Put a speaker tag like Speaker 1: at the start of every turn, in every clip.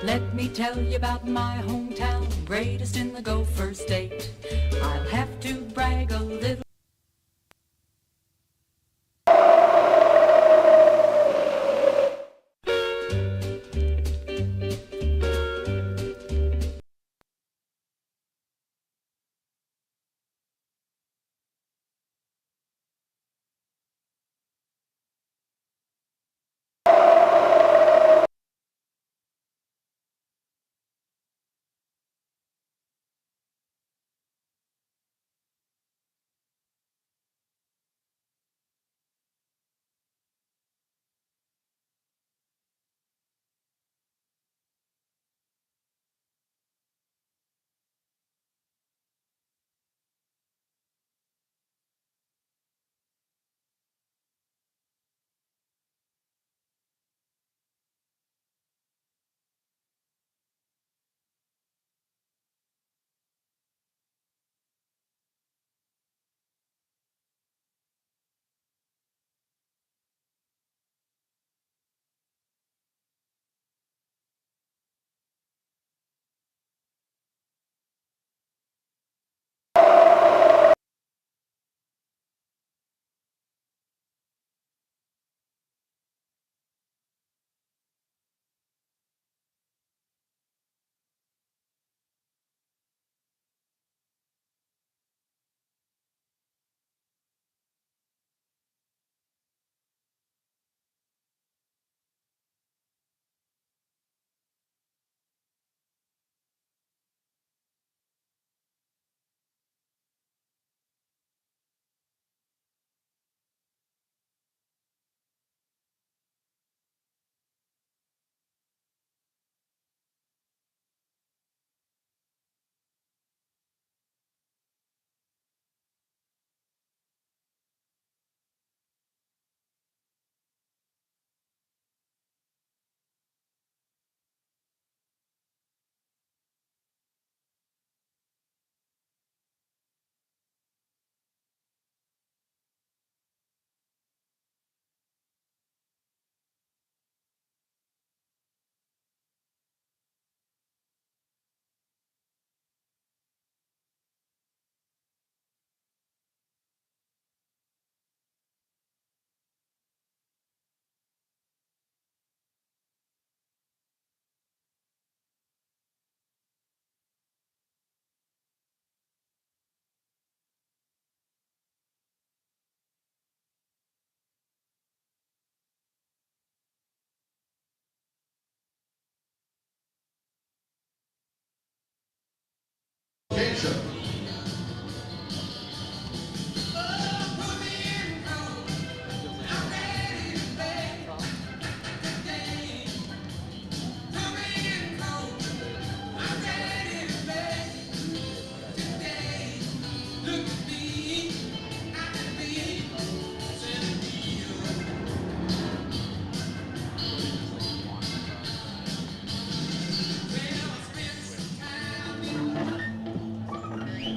Speaker 1: Let me tell you about my hometown, greatest in the Gopher State. I'll have to brag a little.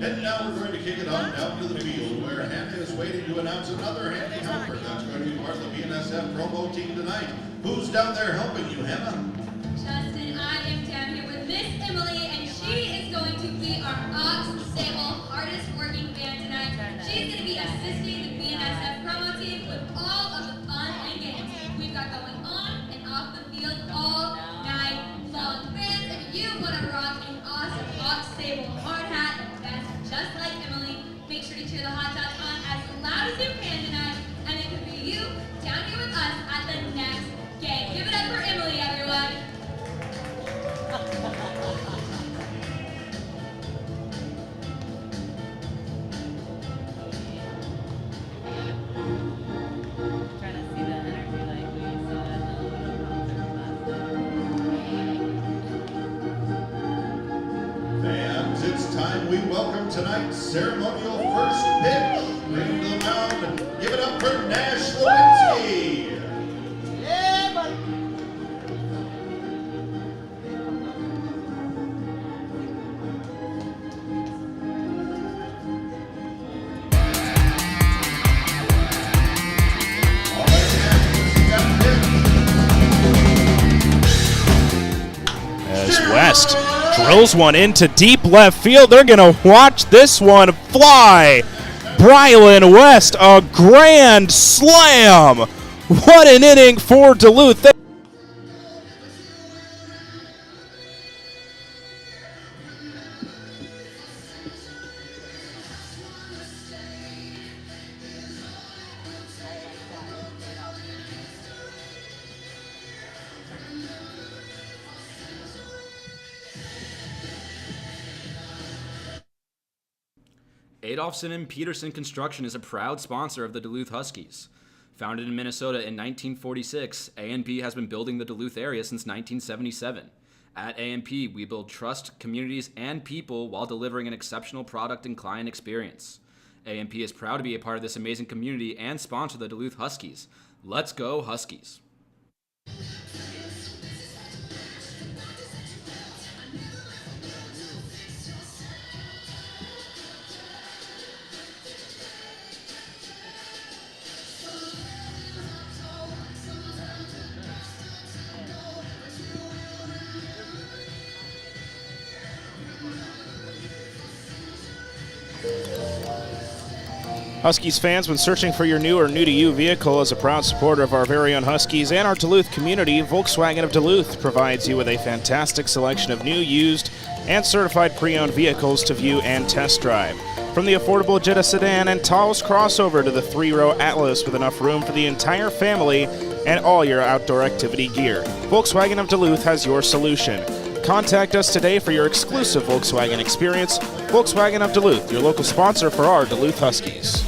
Speaker 2: And now we're going to kick it on down to the field where Hannah is waiting to announce another handy helper that's going to be part of the BNSF promo team tonight. Who's down there helping you, Hannah?
Speaker 3: Justin, I am down here with Miss Emily, and she is going to be our Ox Stable hardest working fan tonight. She's going to be assisting the BNSF promo team with all of the fun and games we've got going on and off the field all night long. Fans, if you want to rock an awesome Ox Stable hard hat that's just like Emily, make sure to cheer the Hot Tots on as loud as you can tonight, and it could be you down here with us at the next game. Give it up for Emily, everyone.
Speaker 4: Trying to see the energy like we saw in the little concert last night.
Speaker 2: Fans, it's time we welcome tonight's ceremonial first pitch. Bring to the mound. Give it up for Nash Lewinsky.
Speaker 4: Yeah, buddy.
Speaker 2: All right, Nash, this is that pitch.
Speaker 5: As West drills one into deep left field. They're going to watch this one fly. Brylan West, a grand slam. What an inning for Duluth.
Speaker 6: Adolphson and Peterson Construction is a proud sponsor of the Duluth Huskies. Founded in Minnesota in 1946, A&P has been building the Duluth area since 1977. At A&P, we build trust, communities, and people while delivering an exceptional product and client experience. A&P is proud to be a part of this amazing community and sponsor the Duluth Huskies. Let's go Huskies!
Speaker 5: Huskies fans, when searching for your new or new-to-you vehicle, as a proud supporter of our very own Huskies and our Duluth community, Volkswagen of Duluth provides you with a fantastic selection of new, used, and certified pre-owned vehicles to view and test drive. From the affordable Jetta sedan and Taos crossover to the 3-row Atlas with enough room for the entire family and all your outdoor activity gear, Volkswagen of Duluth has your solution. Contact us today for your exclusive Volkswagen experience. Volkswagen of Duluth, your local sponsor for our Duluth Huskies.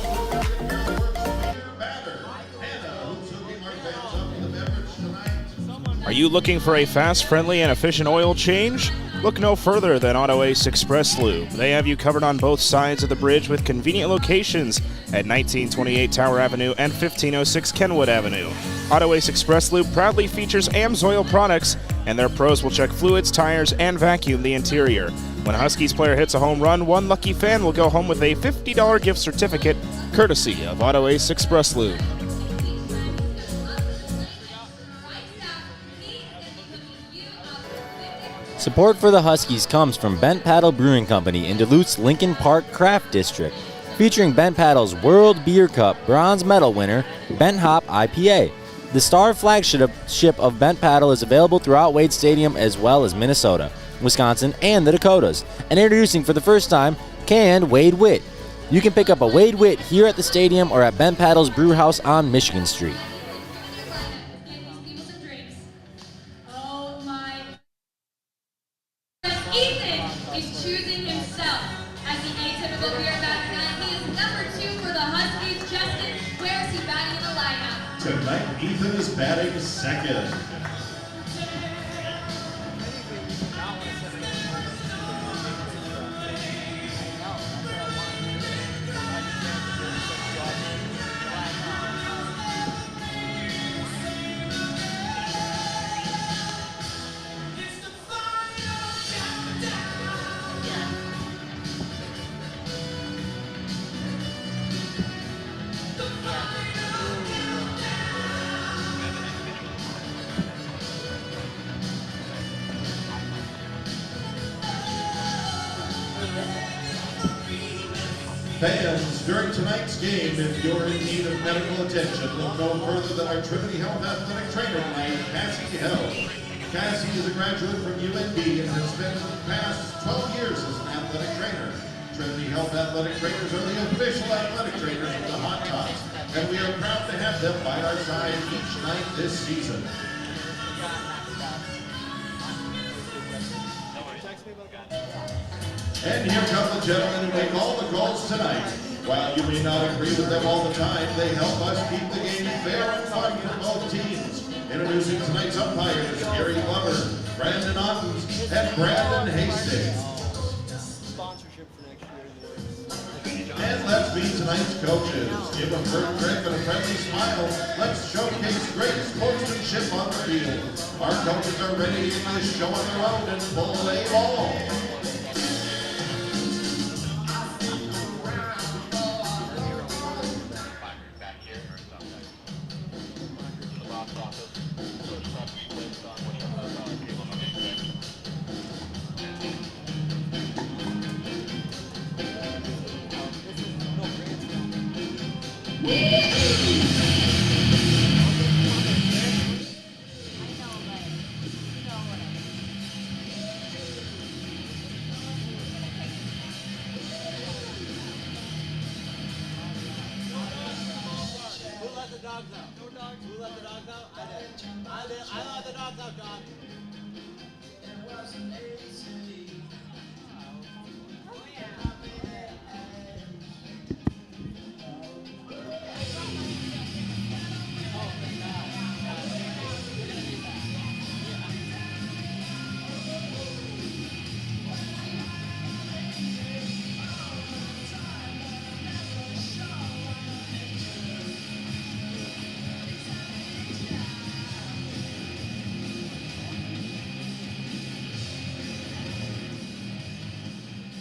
Speaker 5: Are you looking for a fast, friendly, and efficient oil change? Look no further than Auto Ace Express Lube. They have you covered on both sides of the bridge with convenient locations at 1928 Tower Avenue and 1506 Kenwood Avenue. Auto Ace Express Lube proudly features AMSOIL products, and their pros will check fluids, tires, and vacuum the interior. When a Huskies player hits a home run, one lucky fan will go home with a $50 gift certificate courtesy of Auto Ace Express Lube.
Speaker 7: Support for the Huskies comes from Bent Paddle Brewing Company in Duluth's Lincoln Park Craft District, featuring Bent Paddle's World Beer Cup bronze medal winner, Bent Hop IPA. The star flagship of Bent Paddle is available throughout Wade Stadium as well as Minnesota, Wisconsin, and the Dakotas. And introducing for the first time, canned Wade Wit. You can pick up a Wade Wit here at the stadium or at Bent Paddle's Brew House on Michigan Street.
Speaker 3: Ethan is choosing himself as the atypical beer bat tonight. He is number 2 for the Huskies. Justin, where is he batting in the lineup?
Speaker 2: Tonight, Ethan is batting second. Fans, during tonight's game, if you're in need of medical attention, look no further than our Trinity Health athletic trainer tonight, Cassie Health. Cassie is a graduate from UND and has spent the past 12 years as an athletic trainer. Trinity Health athletic trainers are the official athletic trainers of the Hot Tots, and we are proud to have them by our side each night this season. And here come the gentlemen who make all the calls tonight. While you may not agree with them all the time, they help us keep the game fair and fun for both teams. Introducing tonight's umpires, Gary Glover, Brandon Ottens, and Brandon Hastings. And let's be tonight's coaches. Give a firm grip and a friendly smile. Let's showcase great sportsmanship on the field. Our coaches are ready to give this show on their own and full A ball.
Speaker 8: Who let the dogs out? No dogs. Who let the dogs out? I did. I let the dogs out, Don.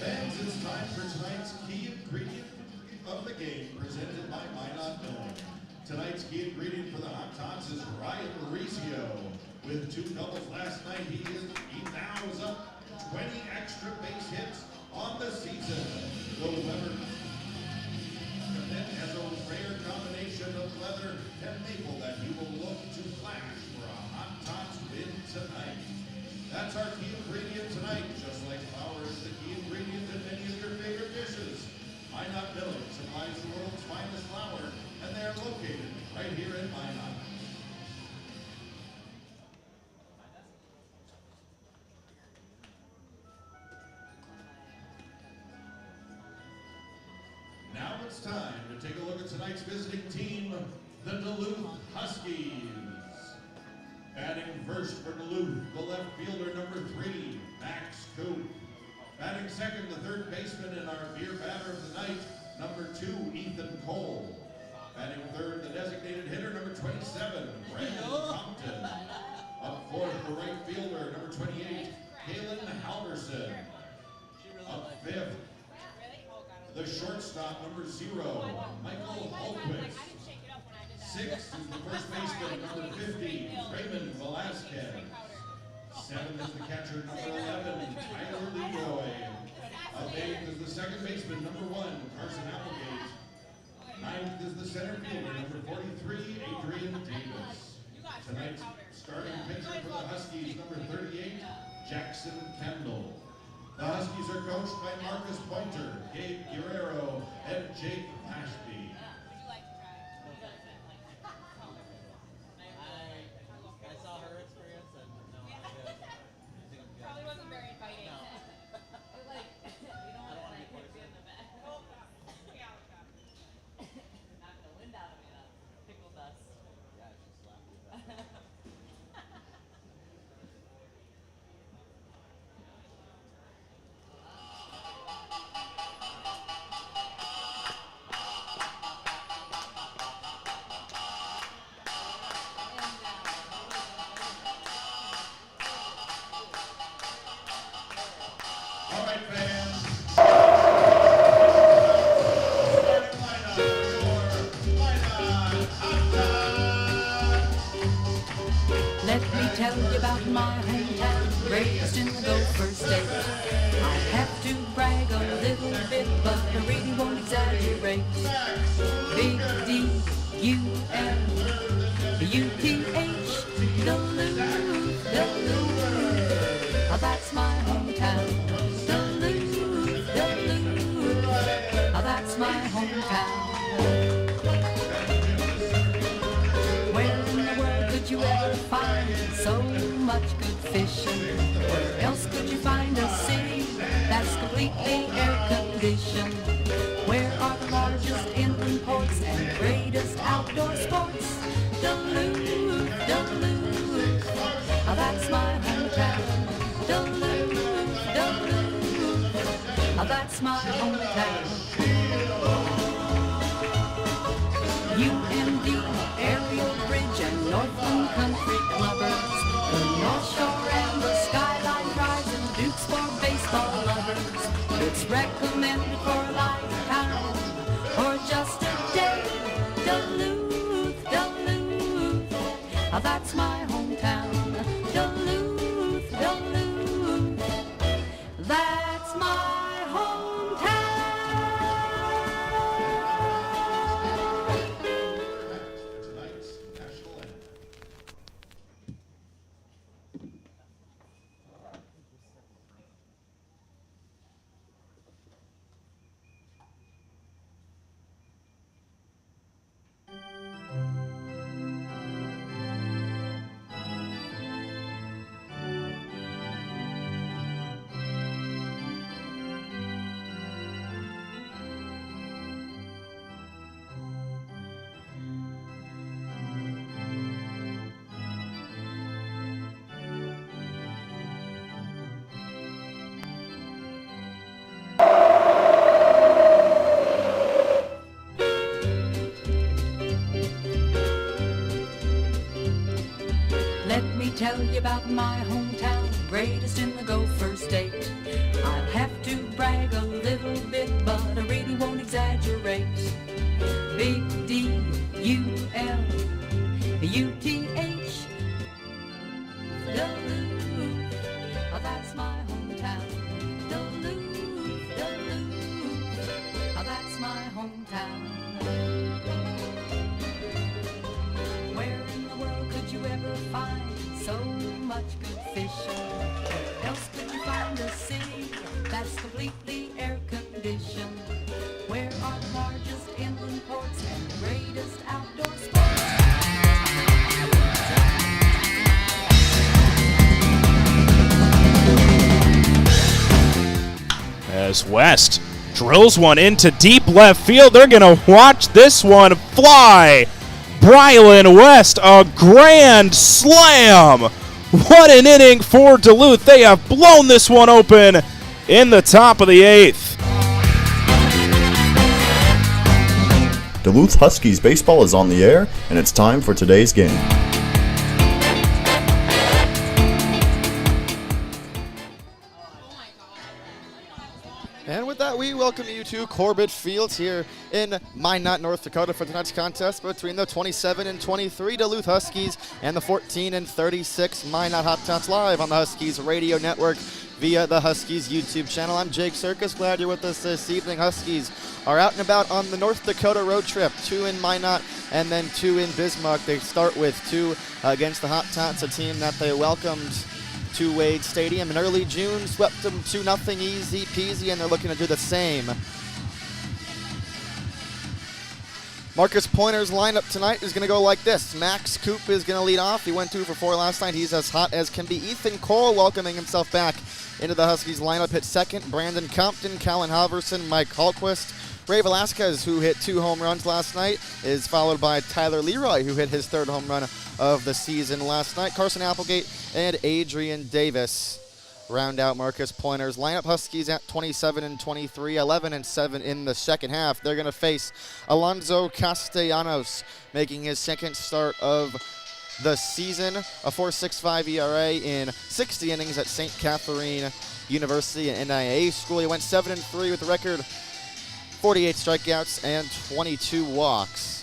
Speaker 2: Fans, it's time for tonight's key ingredient of the game, presented by Minot. Tonight's key ingredient for the Hot Tots is Ryan Mauricio. With 2 doubles last night, he now is up 20 extra base hits on the season. The Weber event has a rare combination of leather and maple that he will look to flash for a Hot Tots win tonight. That's our key ingredient tonight. Just like flour is the key ingredient in many of your favorite dishes, Minot Milling supplies the world's finest flour, and they are located right here in Minot. Now it's time to take a look at tonight's visiting team, the Duluth Huskies. Batting first for Duluth, the left fielder number 3, Max Coop. Batting second, the third baseman and our beer batter of the night, number 2, Ethan Cole. Batting third, the designated hitter, number 27, Brandon Compton. Up fourth, the right fielder, number 28, Kaylin Halverson. Up fifth, the shortstop, number 0, Michael Holquist. Sixth is the first baseman, number 50, Raymond Velasquez. Seventh is the catcher, number 11, Tyler Leroy. Up eighth is the second baseman, number 1, Carson Applegate. Ninth is the center fielder, number 43, Adrian Davis. Tonight's starting pitcher for the Huskies, number 38, Jackson Kendall. The Huskies are coached by Marcus Pointer, Gabe Guerrero, and Jake Ashby.
Speaker 8: I saw her experience and no, I'm good.
Speaker 4: Probably wasn't very inviting. Like, you don't want to like be in the back. Knock the wind out of me. That tickled us.
Speaker 8: Yeah, she slapped me.
Speaker 2: All right, fans. Starting lineup for Minot Hot Tots.
Speaker 1: Let me tell you about my hometown, raised in the Gopher State. I have to brag a little bit, but I really won't exaggerate. Big D-U-L-U-T-H, Duluth, Duluth. That's my hometown, Duluth, Duluth. That's my hometown. Where in the world could you ever find so much good fishing? Where else could you find a city that's completely air-conditioned? Where are the largest inland ports and greatest outdoor sports? Duluth, Duluth. That's my hometown. Duluth, Duluth, that's my hometown. UMD, Aerial Bridge, and Northland Country Clubbers. The North Shore and the Skyline Drives and Dukes for baseball lovers. It's recommended for a lifetime or just a day. Duluth, Duluth, that's my hometown. Duluth, Duluth, that's my hometown. about my hometown, greatest in the Gopher State. I'll have to brag a little bit, but I really won't exaggerate. Big D-U-L-U-T-H, Duluth, oh, that's my hometown. Duluth, oh, that's my hometown. Where in the world could you ever find so much good fishing? Where else could you find a city that's completely air-conditioned? Where are the largest inland ports and the greatest outdoor sports?
Speaker 5: As West drills one into deep left field, they're going to watch this one fly. Brylan West, a grand slam. What an inning for Duluth. They have blown this one open in the top of the 8th.
Speaker 9: Duluth Huskies baseball is on the air, and it's time for today's game.
Speaker 10: And with that, we welcome you to Corbett Fields here in Minot, North Dakota for tonight's contest between the 27 and 23 Duluth Huskies and the 14 and 36 Minot Hot Tots, live on the Huskies radio network via the Huskies YouTube channel. I'm Jake Sirkus. Glad you're with us this evening. Huskies are out and about on the North Dakota road trip, 2 in Minot and then 2 in Bismarck. They start with 2 against the Hot Tots, a team that they welcomed to Wade Stadium in early June, swept them 2-0 easy peasy, and they're looking to do the same. Marcus Pointer's lineup tonight is going to go like this. Max Coop is going to lead off. He went 2 for 4 last night. He's as hot as can be. Ethan Cole welcoming himself back into the Huskies lineup. Hit second. Brandon Compton, Callan Halverson, Mike Hallquist. Ray Velasquez, who hit 2 home runs last night, is followed by Tyler Leroy, who hit his 3rd home run of the season last night. Carson Applegate and Adrian Davis round out Marcus Pointer's lineup. Huskies at 27 and 23, 11 and 7 in the second half. They're going to face Alonzo Castellanos, making his 2nd start of the season, a 4.65 ERA in 60 innings at St. Catherine University and NIA school. He went 7-3 with a record 48 strikeouts and 22 walks.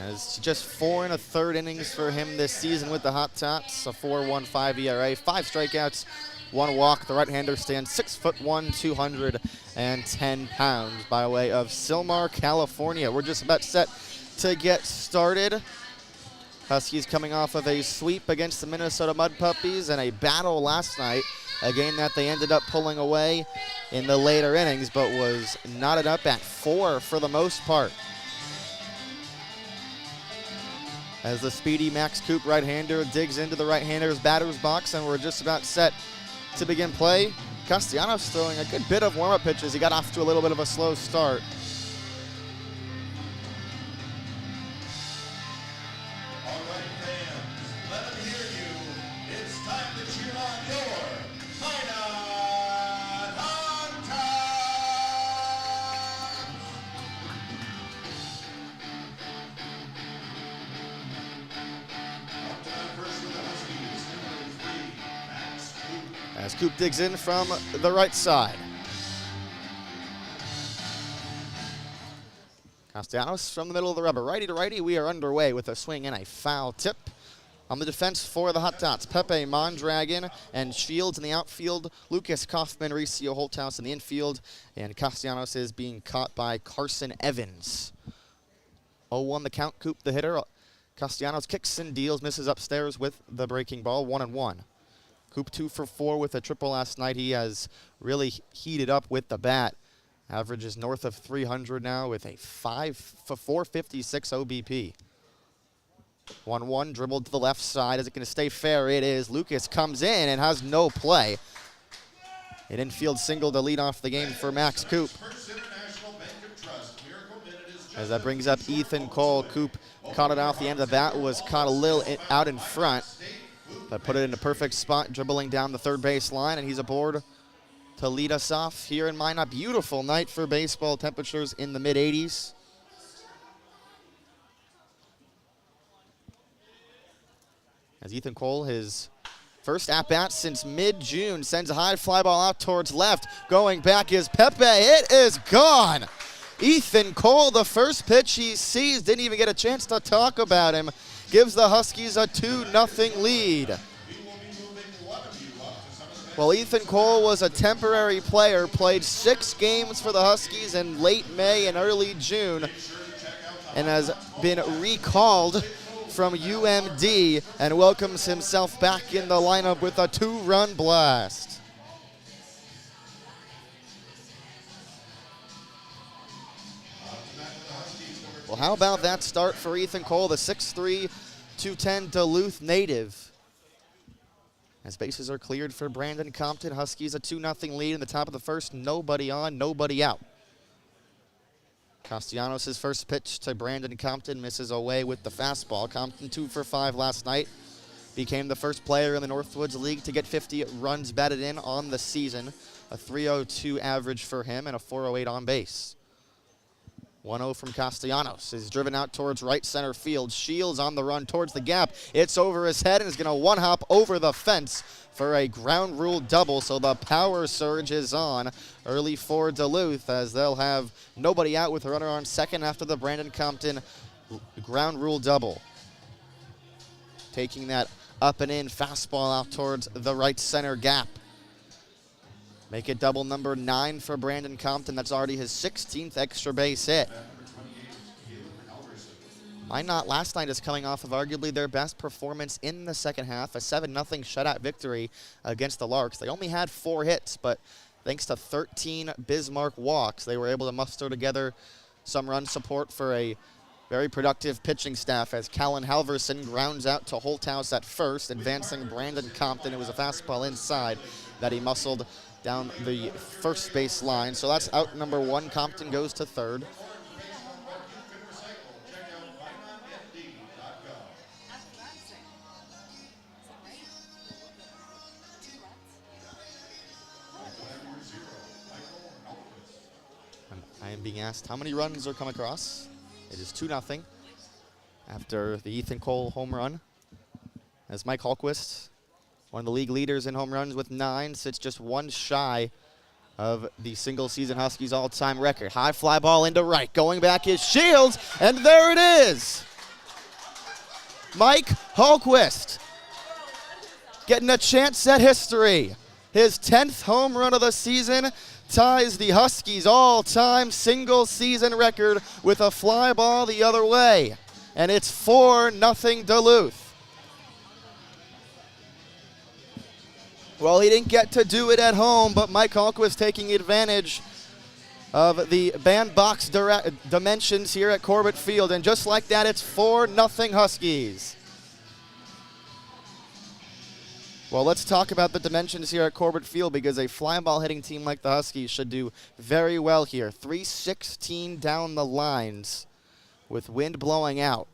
Speaker 10: As just 4 1/3 innings for him this season with the Hot Tots, a 4.15 ERA, 5 strikeouts, 1 walk. The right-hander stands 6'1", 210 pounds by way of Sylmar, California. We're just about set to get started. Huskies coming off of a sweep against the Minnesota Mud Puppies and a battle last night, a game that they ended up pulling away in the later innings, but was knotted up at 4 for the most part. As the speedy Max Coop right-hander digs into the right-hander's batter's box, and we're just about set to begin play. Castellanos throwing a good bit of warm-up pitches. He got off to a little bit of a slow start.
Speaker 2: All right, fans, let them hear you. It's time to cheer on your Minot Hot Tots! Up time first for the Huskies, number 3, Max Coop.
Speaker 10: As Coop digs in from the right side. Castellanos from the middle of the rubber. Righty to righty, we are underway with a swing and a foul tip. On the defense for the Hot Tots, Pepe Mondragon and Shields in the outfield. Lucas Kaufman, Recio Holthouse in the infield. And Castellanos is being caught by Carson Evans. 0-1 the count. Coop the hitter. Castellanos kicks and deals, misses upstairs with the breaking ball. 1-1. Coop 2 for 4 with a triple last night. He has really heated up with the bat. Average is north of 300 now with a 456 OBP. 1-1 dribbled to the left side. Is it going to stay fair? It is. Lucas comes in and has no play. An infield single to lead off the game for Max Coop. As that brings up Ethan Cole. Coop caught it off the end of the bat, was caught a little out in front, but put it in a perfect spot, dribbling down the third base line, and he's aboard to lead us off here in Minot. Beautiful night for baseball, temperatures in the mid-80s. As Ethan Cole, his first at-bat since mid-June, sends a high fly ball out towards left. Going back is Pepe. It is gone. Ethan Cole, the first pitch he sees, didn't even get a chance to talk about him. Gives the Huskies a 2-0 lead. Well, Ethan Cole was a temporary player, played 6 games for the Huskies in late May and early June, and has been recalled from UMD and welcomes himself back in the lineup with a 2-run blast. Well, how about that start for Ethan Cole, the 6'3", 210 Duluth native. As bases are cleared for Brandon Compton, Huskies a 2-0 lead in the top of the first. Nobody on, nobody out. Castellanos' first pitch to Brandon Compton misses away with the fastball. Compton 2 for 5 last night. Became the first player in the Northwoods League to get 50 runs batted in on the season. A 302 average for him and a 408 on base. 1-0 from Castellanos is driven out towards right center field. Shields on the run towards the gap. It's over his head and is going to one-hop over the fence for a ground rule double. So the power surge is on early for Duluth as they'll have nobody out with a runner on second after the Brandon Compton ground rule double. Taking that up and in fastball out towards the right center gap. Make it double number 9 for Brandon Compton. That's already his 16th extra base hit. Minot last night is coming off of arguably their best performance in the second half, a 7-0 shutout victory against the Larks. They only had 4 hits, but thanks to 13 Bismarck walks, they were able to muster together some run support for a very productive pitching staff as Callan Halverson grounds out to Holthouse at first, advancing Brandon Compton. It was a fastball inside that he muscled down the first base line. So that's out number 1. Compton goes to third. I am being asked how many runs are come across. It is 2-0 after the Ethan Cole home run. As Mike Hallquist, one of the league leaders in home runs with 9, sits just 1 shy of the single-season Huskies all-time record. High fly ball into right. Going back is Shields, and there it is. Mike Hallquist getting a chance at history. His 10th home run of the season ties the Huskies' all-time single-season record with a fly ball the other way. And it's 4-0 Duluth. Well, he didn't get to do it at home, but Mike Hallquist taking advantage of the bandbox dimensions here at Corbett Field. And just like that, it's 4-0 Huskies. Well, let's talk about the dimensions here at Corbett Field because a fly ball hitting team like the Huskies should do very well here. 316 down the lines with wind blowing out.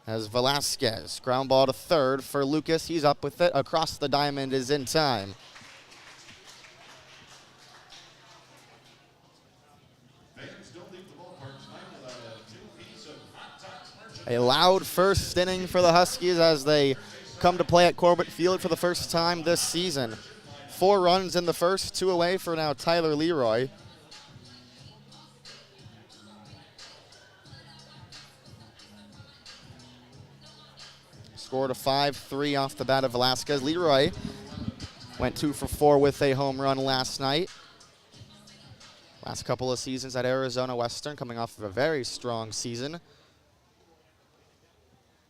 Speaker 10: As Velasquez, ground ball to third for Lucas. He's up with it. Across the diamond is in time. A loud first inning for the Huskies as they come to play at Corbett Field for the first time this season. 4 runs in the first, 2 away for now Tyler Leroy. Scored a 5-3 off the bat of Velasquez. Leroy went 2 for 4 with a home run last night. Last couple of seasons at Arizona Western, coming off of a very strong season.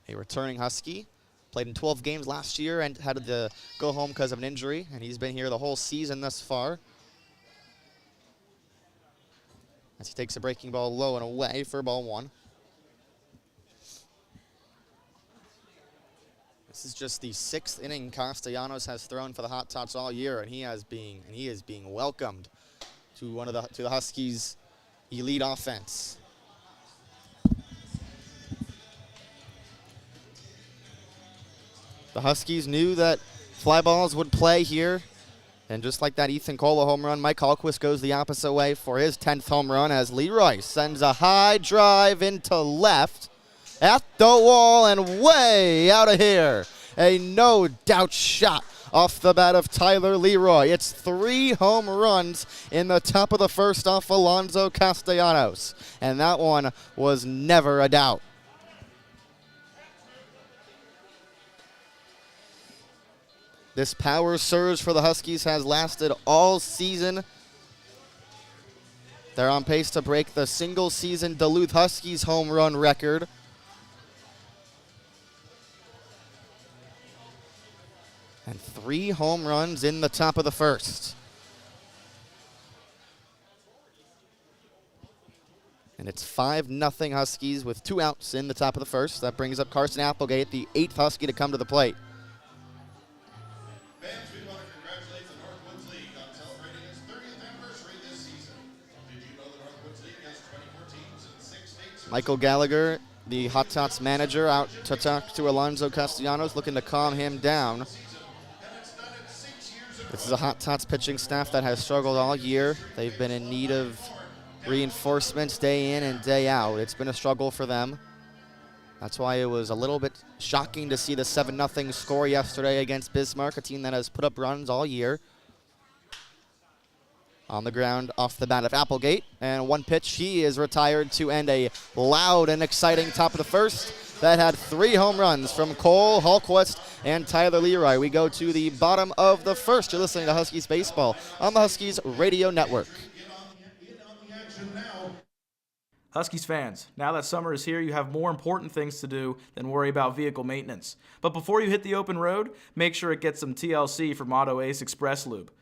Speaker 10: A returning Husky. Played in 12 games last year and had to go home because of an injury, and he's been here the whole season thus far. As he takes a breaking ball low and away for ball 1. This is just the 6th inning Castellanos has thrown for the Hot Tots all year, and he is being welcomed to the Huskies' elite offense. The Huskies knew that fly balls would play here, and just like that Ethan Cole home run, Mike Hallquist goes the opposite way for his 10th home run as Leroy sends a high drive into left. at the wall and way out of here. A no-doubt shot off the bat of Tyler Leroy. It's 3 home runs in the top of the first off Alonzo Castellanos. And that one was never a doubt. This power surge for the Huskies has lasted all season. They're on pace to break the single-season Duluth Huskies home run record. And 3 home runs in the top of the first. And it's 5-0 Huskies with 2 outs in the top of the first. That brings up Carson Applegate, the 8th Husky to come to the plate.
Speaker 2: Fans, we want to congratulate the Northwoods League on celebrating its 30th anniversary this season. Did you know the Northwoods League has 24 teams in 6 states?
Speaker 10: Michael Gallagher, the Hot Tots manager, out to talk to Alonzo Castellanos, looking to calm him down. This is a Hot Tots pitching staff that has struggled all year. They've been in need of reinforcements day in and day out. It's been a struggle for them. That's why it was a little bit shocking to see the 7-0 score yesterday against Bismarck, a team that has put up runs all year. On the ground off the bat of Applegate, and 1 pitch, he is retired to end a loud and exciting top of the first that had 3 home runs from Cole Hultquist and Tyler Leroy. We go to the bottom of the first. You're listening to Huskies Baseball on the Huskies Radio Network.
Speaker 5: Huskies fans, now that summer is here, you have more important things to do than worry about vehicle maintenance. But before you hit the open road, make sure it gets some TLC from Auto Ace Express Lube.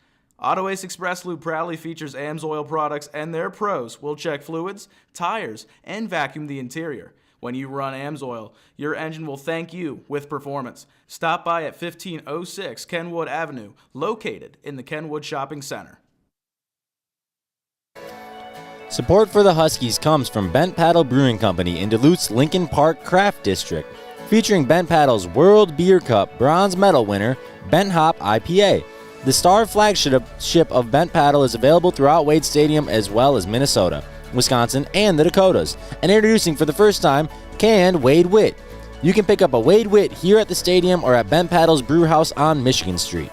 Speaker 5: Auto Ace Express Lube proudly features AMSOIL products, and their pros will check fluids, tires, and vacuum the interior. When you run AMSOIL, your engine will thank you with performance. Stop by at 1506 Kenwood Avenue, located in the Kenwood Shopping Center.
Speaker 7: Support for the Huskies comes from Bent Paddle Brewing Company in Duluth's Lincoln Park Craft District, featuring Bent Paddle's World Beer Cup bronze medal winner, Bent Hop IPA. The star flagship of Bent Paddle is available throughout Wade Stadium as well as Minnesota, Wisconsin, and the Dakotas. And introducing for the first time, canned Wade Wit. You can pick up a Wade Wit here at the stadium or at Bent Paddle's Brew House on Michigan Street.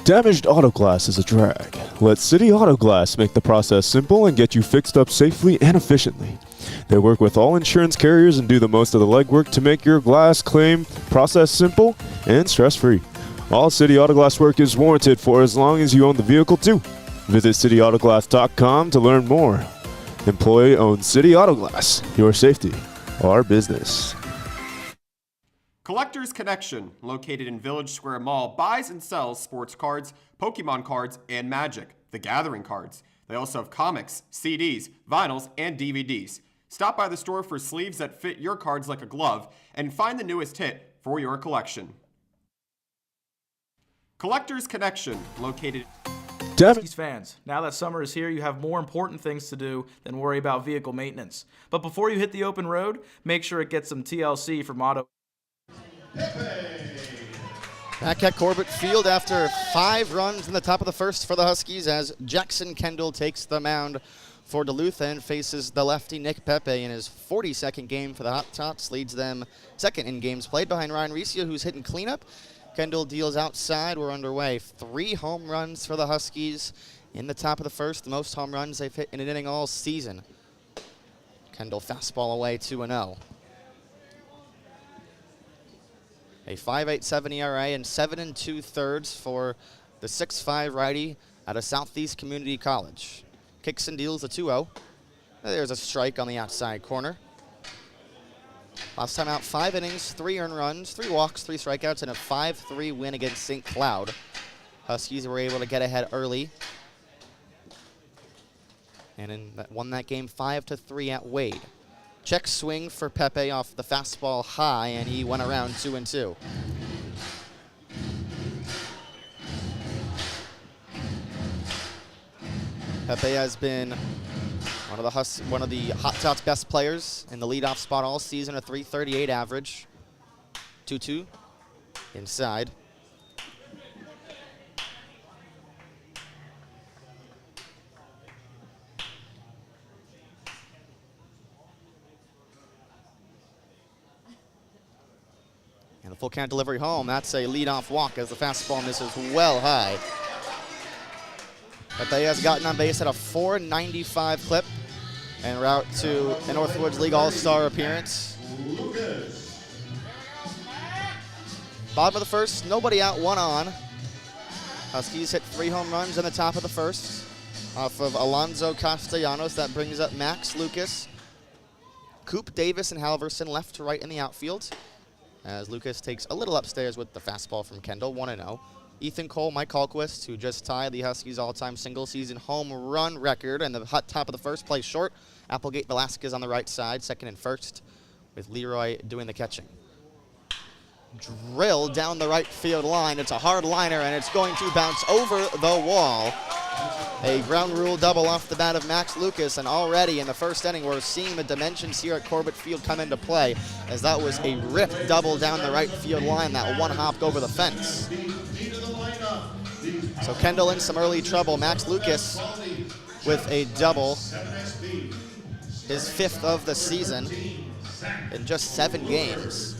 Speaker 11: Damaged auto glass is a drag. Let City Auto Glass make the process simple and get you fixed up safely and efficiently. They work with all insurance carriers and do the most of the legwork to make your glass claim process simple and stress-free. All City Auto Glass work is warranted for as long as you own the vehicle too. Visit cityautoglass.com to learn more. Employee-owned City Auto Glass. Your safety, our business.
Speaker 12: Collectors Connection, located in Village Square Mall, buys and sells sports cards, Pokemon cards, and Magic, the Gathering cards. They also have comics, CDs, vinyls, and DVDs. Stop by the store for sleeves that fit your cards like a glove and find the newest hit for your collection. Collectors Connection, located...
Speaker 5: Huskies fans, now that summer is here, you have more important things to do than worry about vehicle maintenance. But before you hit the open road, make sure it gets some TLC from Auto.
Speaker 10: Back at Corbett Field after 5 runs in the top of the first for the Huskies as Jackson Kendall takes the mound for Duluth and faces the lefty Nick Pepe in his 42nd game for the Hot Tots. Leads them second in games played behind Ryan Riccio, who's hitting cleanup. Kendall deals outside. We're underway. 3 home runs for the Huskies in the top of the first. The most home runs they've hit in an inning all season. Kendall fastball away 2-0. A 5.87 ERA and 7 2/3 for the 6'5 righty out of Southeast Community College. Kicks and deals a 2-0. There's a strike on the outside corner. Last time out, 5 innings, 3 earned runs, 3 walks, 3 strikeouts, and a 5-3 win against St. Cloud. Huskies were able to get ahead early and won that game 5-3 at Wade. Check swing for Pepe off the fastball high, and he went around 2-2. Pepe has been one of the Hot Tots best players in the leadoff spot all season, a .338 average. 2-2 inside. And the full count delivery home. That's a leadoff walk as the fastball misses well high. Pepe has gotten on base at a .495 clip en route to a Northwoods League All-Star appearance. Bottom of the first, nobody out, 1 on. Huskies hit 3 home runs in the top of the first off of Alonzo Castellanos. That brings up Max Lucas, Coop, Davis, and Halverson left to right in the outfield, as Lucas takes a little upstairs with the fastball from Kendall, 1-0. Ethan Cole, Mike Hallquist, who just tied the Huskies' all-time single-season home run record, and the hot top of the first, plays short. Applegate Velasquez on the right side, second and first, with Leroy doing the catching. Drill down the right field line. It's a hard liner, and it's going to bounce over the wall. A ground rule double off the bat of Max Lucas, and already in the first inning, we're seeing the dimensions here at Corbett Field come into play, as that was a ripped double down the right field line that one hopped over the fence. So Kendall in some early trouble. Max Lucas with a double, his 5th of the season in just 7 games.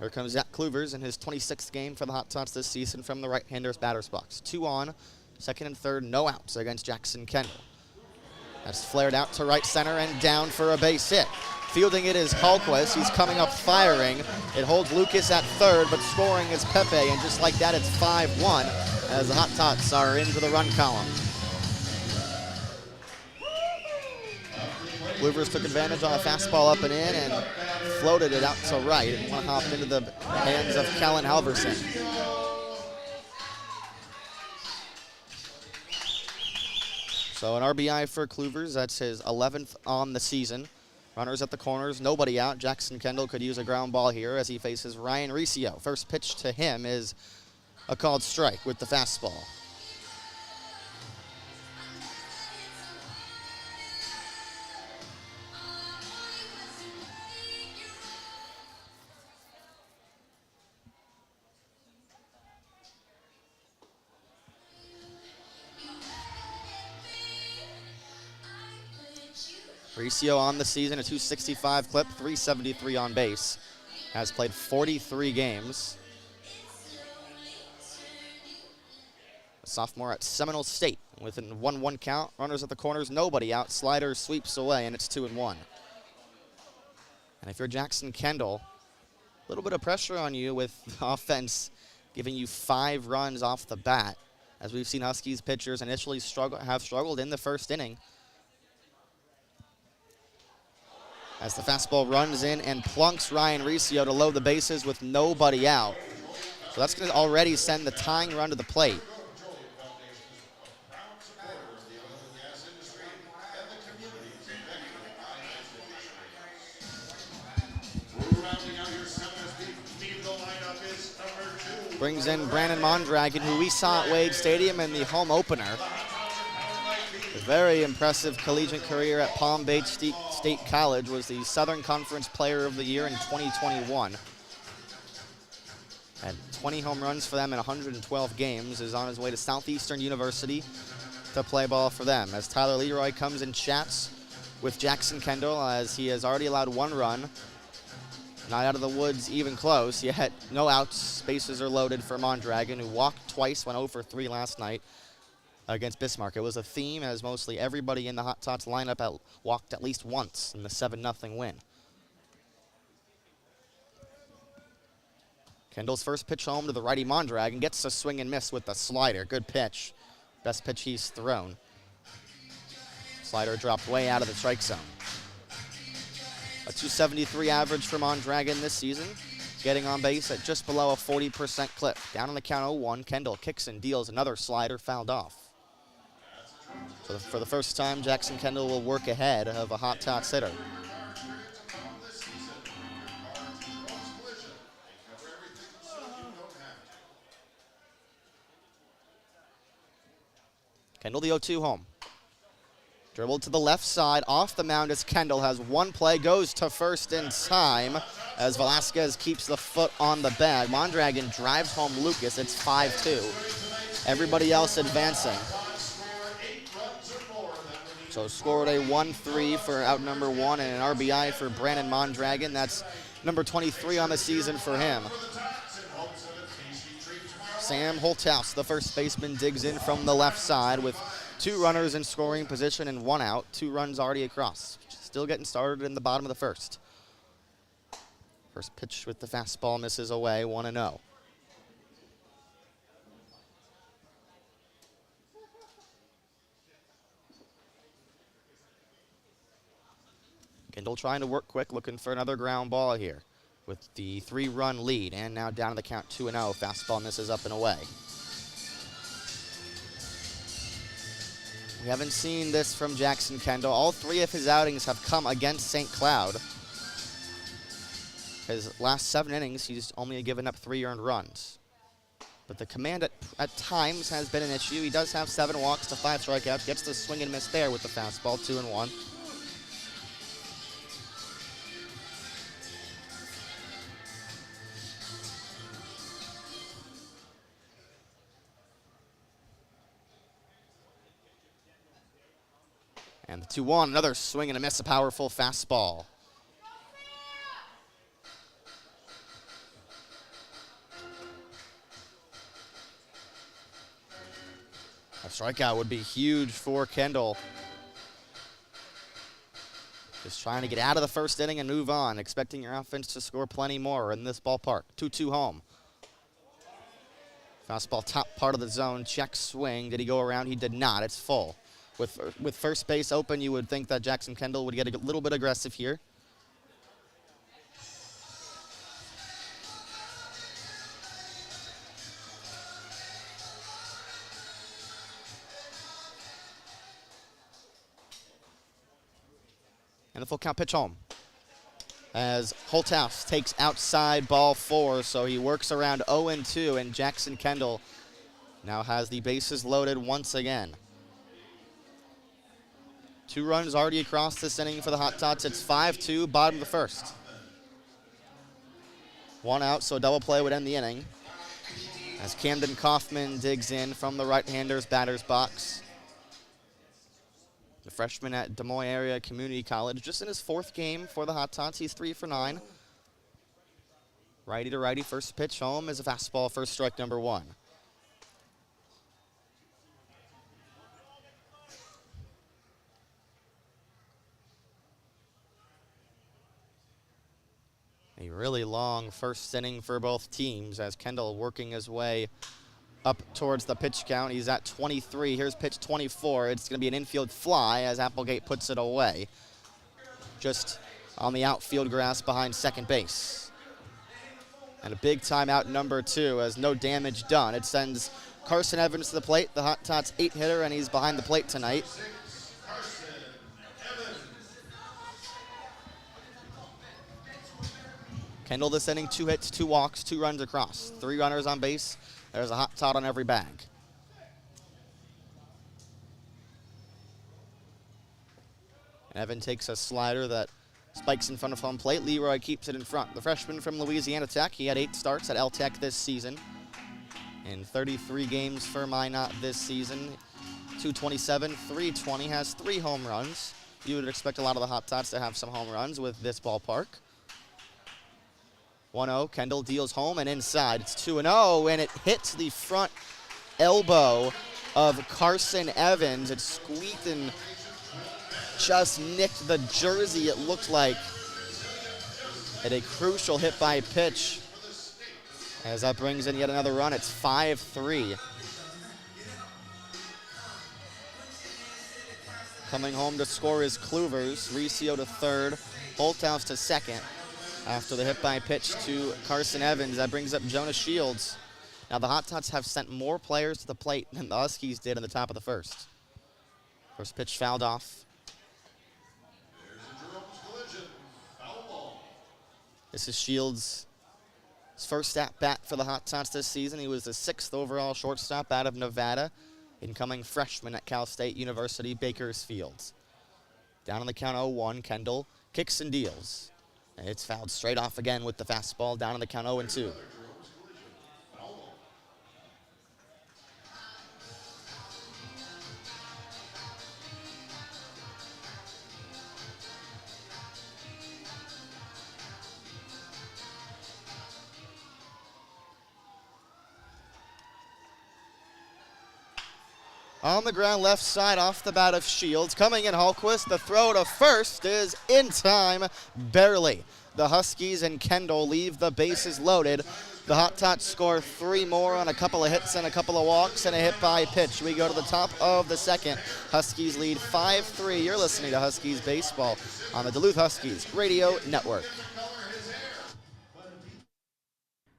Speaker 10: Here comes Zach Kluvers in his 26th game for the Hot Tots this season from the right-hander's batter's box. 2 on, second and third, no outs against Jackson Kendall. That's flared out to right center and down for a base hit. Fielding it is Hallquist. He's coming up firing. It holds Lucas at third, but scoring is Pepe, and just like that, it's 5-1 as the Hot Tots are into the run column. Kluvers took advantage on a fastball up and in and floated it out to right, and one hopped into the hands of Callan Halverson. So an RBI for Kluvers. That's his 11th on the season. Runners at the corners, nobody out. Jackson Kendall could use a ground ball here as he faces Ryan Riccio. First pitch to him is a called strike with the fastball. Riccio on the season, a .265 clip, .373 on base. Has played 43 games. A sophomore at Seminole State with a 1-1 count. Runners at the corners, nobody out. Slider sweeps away, and it's 2-1. And if you're Jackson Kendall, a little bit of pressure on you with the offense giving you 5 runs off the bat. As we've seen Huskies pitchers initially have struggled in the first inning. As the fastball runs in and plunks Ryan Riccio to load the bases with nobody out. So that's going to already send the tying run to the plate. Brings in Brandon Mondragon, who we saw at Wade Stadium in the home opener. A very impressive collegiate career at Palm Beach State College, was the Southern Conference Player of the Year in 2021. Had 20 home runs for them in 112 games, is on his way to Southeastern University to play ball for them. As Tyler Leroy comes and chats with Jackson Kendall, as he has already allowed 1 run. Not out of the woods even close, yet no outs. Bases are loaded for Mondragon, who walked twice, went 0 for 3 last night against Bismarck. It was a theme, as mostly everybody in the Hot Tots lineup walked at least once in the 7-0 win. Kendall's first pitch home to the righty Mondragon, gets a swing and miss with the slider. Good pitch. Best pitch he's thrown. Slider dropped way out of the strike zone. A .273 average for Mondragon this season, getting on base at just below a 40% clip. Down on the count 0-1, Kendall kicks and deals another slider, fouled off. So for the first time, Jackson Kendall will work ahead of a Hot Tots hitter. Kendall the 0-2 home. Dribbled to the left side, off the mound as Kendall has one play, goes to first in time as Velasquez keeps the foot on the bag. Mondragon drives home Lucas, it's 5-2. Everybody else advancing. So scored a 1-3 for out number 1 and an RBI for Brandon Mondragon. That's number 23 on the season for him. Sam Holthouse, the first baseman, digs in from the left side with 2 runners in scoring position and 1 out. 2 runs already across. Still getting started in the bottom of the first. First pitch with the fastball misses away, 1-0. Kendall trying to work quick, looking for another ground ball here with the 3-run lead, and now down to the count 2-0. Fastball misses up and away. We haven't seen this from Jackson Kendall. All 3 of his outings have come against St. Cloud. His last 7 innings, he's only given up 3 earned runs. But the command at times has been an issue. He does have 7 walks to 5 strikeouts. Gets the swing and miss there with the fastball, 2-1. And the 2-1, another swing and a miss, a powerful fastball. A strikeout would be huge for Kendall. Just trying to get out of the first inning and move on, expecting your offense to score plenty more in this ballpark. 2-2 home. Fastball top part of the zone, check swing. Did he go around? He did not. It's full. With first base open, you would think that Jackson Kendall would get a little bit aggressive here. And the full count pitch home. As Holthouse takes outside ball 4, so he works around 0-2, and Jackson Kendall now has the bases loaded once again. 2 runs already across this inning for the Hot Tots. It's 5-2, bottom of the first. 1 out, so a double play would end the inning. As Camden Kaufman digs in from the right-hander's batter's box. The freshman at Des Moines Area Community College, just in his 4th game for the Hot Tots. He's 3 for 9. Righty to righty, first pitch home is a fastball, first strike number 1. A really long first inning for both teams as Kendall working his way up towards the pitch count. He's at 23. Here's pitch 24. It's going to be an infield fly as Applegate puts it away. Just on the outfield grass behind second base. And a big timeout number 2 as no damage done. It sends Carson Evans to the plate, the Hot Tots 8-hitter, and he's behind the plate tonight. Kendall this inning, 2 hits, 2 walks, 2 runs across. 3 runners on base. There's a Hot Tot on every bag. Evan takes a slider that spikes in front of home plate. Leroy keeps it in front. The freshman from Louisiana Tech, he had 8 starts at L-Tech this season. In 33 games for Minot this season. 227, 320, has 3 home runs. You would expect a lot of the Hot Tots to have some home runs with this ballpark. 1-0, Kendall deals home and inside. It's 2-0, and it hits the front elbow of Carson Evans. It squeaked and just nicked the jersey, it looked like. At a crucial hit by pitch. As that brings in yet another run, it's 5-3. Coming home to score is Kluvers. Riccio to third, Holthouse to second. After the hit by pitch to Carson Evans, that brings up Jonah Shields. Now the Hot Tots have sent more players to the plate than the Huskies did in the top of the first. First pitch fouled off. This is Shields' first at-bat for the Hot Tots this season. He was the 6th overall shortstop out of Nevada, incoming freshman at Cal State University, Bakersfield. Down on the count 0-1, Kendall kicks and deals. And it's fouled straight off again with the fastball, down on the count 0-2. On the ground, left side, off the bat of Shields. Coming in, Hallquist. The throw to first is in time, barely. The Huskies and Kendall leave the bases loaded. The Hot Tots score 3 more on a couple of hits and a couple of walks and a hit by pitch. We go to the top of the second. Huskies lead 5-3. You're listening to Huskies Baseball on the Duluth Huskies Radio Network.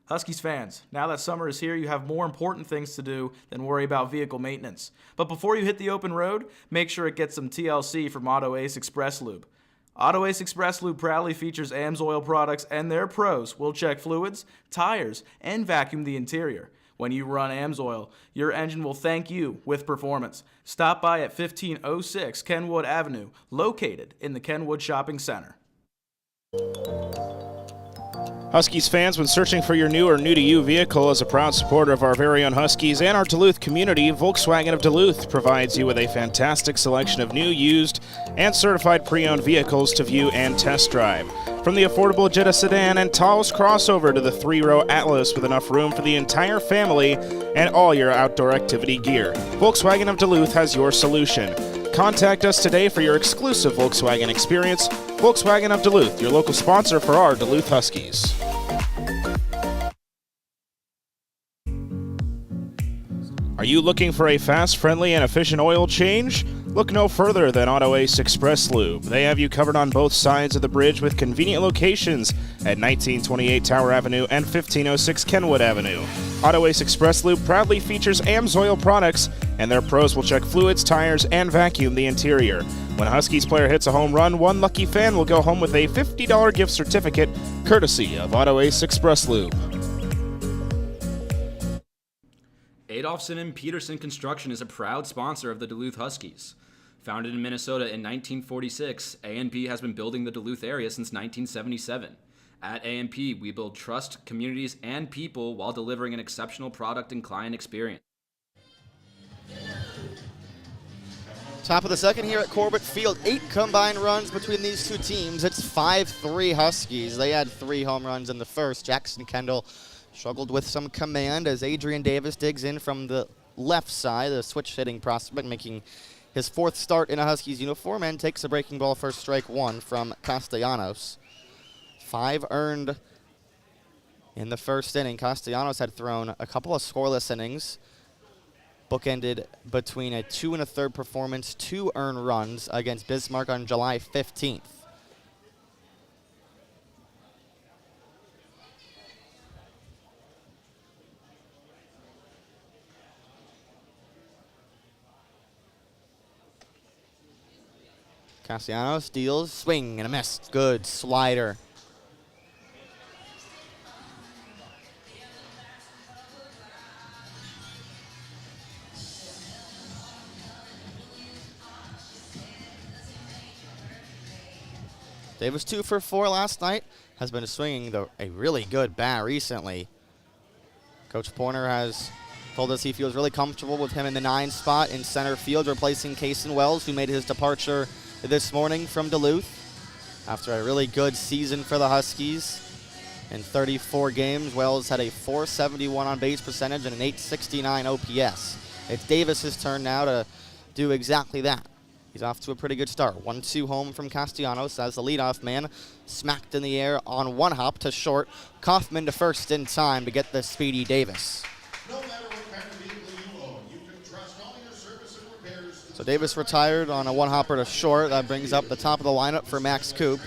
Speaker 5: Huskies fans, now that summer is here, you have more important things to do than worry about vehicle maintenance. But before you hit the open road, make sure it gets some TLC from Auto Ace Express Lube. Auto Ace Express Lube proudly features AMSOIL products, and their pros will check fluids, tires, and vacuum the interior. When you run AMSOIL, your engine will thank you with performance. Stop by at 1506 Kenwood Avenue, located in the Kenwood Shopping Center. Huskies fans, when searching for your new or new-to-you vehicle, as a proud supporter of our very own Huskies and our Duluth community, Volkswagen of Duluth provides you with a fantastic selection of new, used, and certified pre-owned vehicles to view and test drive. From the affordable Jetta sedan and Taos crossover to the 3-row Atlas with enough room for the entire family and all your outdoor activity gear, Volkswagen of Duluth has your solution. Contact us today for your exclusive Volkswagen experience. Volkswagen of Duluth, your local sponsor for our Duluth Huskies. Are you looking for a fast, friendly, and efficient oil change? Look no further than Auto Ace Express Lube. They have you covered on both sides of the bridge with convenient locations at 1928 Tower Avenue and 1506 Kenwood Avenue. Auto Ace Express Lube proudly features AMSOIL products, and their pros will check fluids, tires, and vacuum the interior. When a Huskies player hits a home run, one lucky fan will go home with a $50 gift certificate, courtesy of Auto Ace Express Lube.
Speaker 6: Adolphson and Peterson Construction is a proud sponsor of the Duluth Huskies. Founded in Minnesota in 1946, A&P has been building the Duluth area since 1977. At A&P, we build trust, communities, and people while delivering an exceptional product and client experience.
Speaker 10: Top of the second here at Corbett Field. 8 combined runs between these two teams. It's 5-3 Huskies. They had 3 home runs in the first. Jackson Kendall struggled with some command as Adrian Davis digs in from the left side, the switch hitting prospect, making his 4th start in a Huskies uniform, and takes a breaking ball for strike 1 from Castellanos. 5 earned in the first inning. Castellanos had thrown a couple of scoreless innings, bookended between a 2 1/3 performance, 2 earned runs against Bismarck on July 15th. Castellanos deals, swing and a miss. Good slider. Davis 2 for 4 last night. Has been swinging a really good bat recently. Coach Pointer has told us he feels really comfortable with him in the 9 spot in center field, replacing Cason Wells, who made his departure this morning from Duluth after a really good season for the Huskies. In 34 games, Wells had a .471 on base percentage and an .869 OPS. It's Davis's turn now to do exactly that. He's off to a pretty good start. 1-2 home from Castellanos as the leadoff man smacked in the air on 1 hop to short. Kaufman to first in time to get the speedy Davis.
Speaker 2: No matter what kind of vehicle you own, you can trust all your service and repairs.
Speaker 10: So Davis retired on a 1-hopper to short. That brings up the top of the lineup for Max Coop,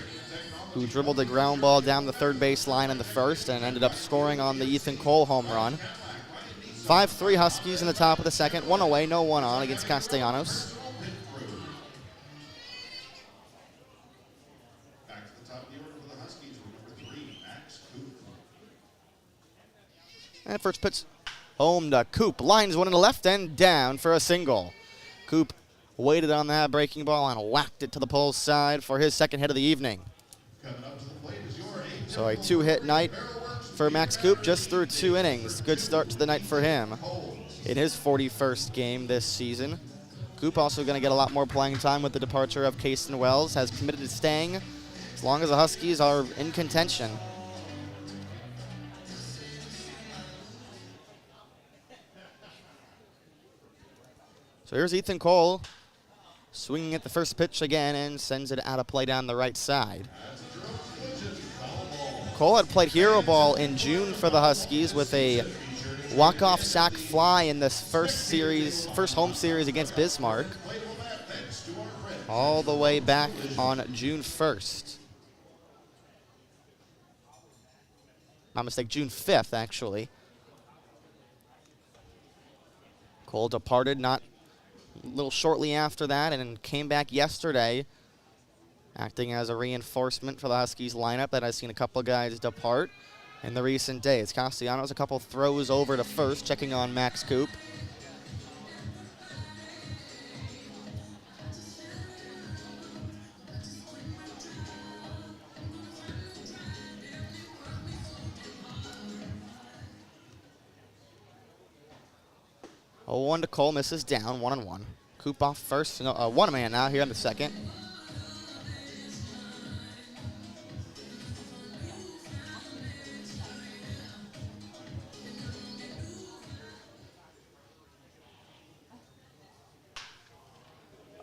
Speaker 10: who dribbled a ground ball down the third base line in the first and ended up scoring on the Ethan Cole home run. 5-3 Huskies in the top of the second. 1 away, no 1 on against Castellanos. And first pitch home to Coop. Lines one in the left and down for a single. Coop waited on that breaking ball and whacked it to the pole side for his second hit of the evening. So a 2-hit night for Max Coop just through 2 innings. Good start to the night for him in his 41st game this season. Coop also going to get a lot more playing time with the departure of Kason Wells, has committed to staying as long as the Huskies are in contention. So here's Ethan Cole swinging at the first pitch again and sends it out of play down the right side. Cole had played hero ball in June for the Huskies with a walk-off sac fly in this first home series against Bismarck, all the way back on June 1st. My mistake, June 5th, actually. Cole departed not a little shortly after that and came back yesterday, acting as a reinforcement for the Huskies lineup that has seen a couple guys depart in the recent days. Castellanos a couple throws over to first, checking on Max Coop. Oh, 1 to Cole, misses down, 1-1. Coop off first, no, one man now here in the second.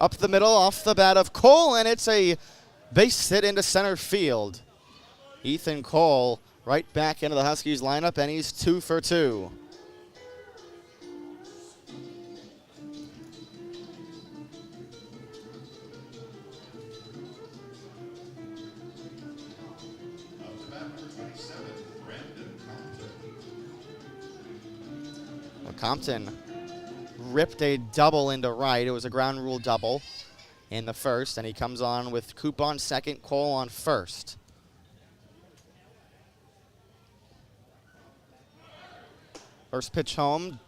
Speaker 10: Up the middle, off the bat of Cole, and it's a base hit into center field. Ethan Cole right back into the Huskies lineup, and he's 2 for 2. Compton ripped a double into right. It was a ground rule double in the first, and he comes on with Coop on second, Cole on first. First pitch home.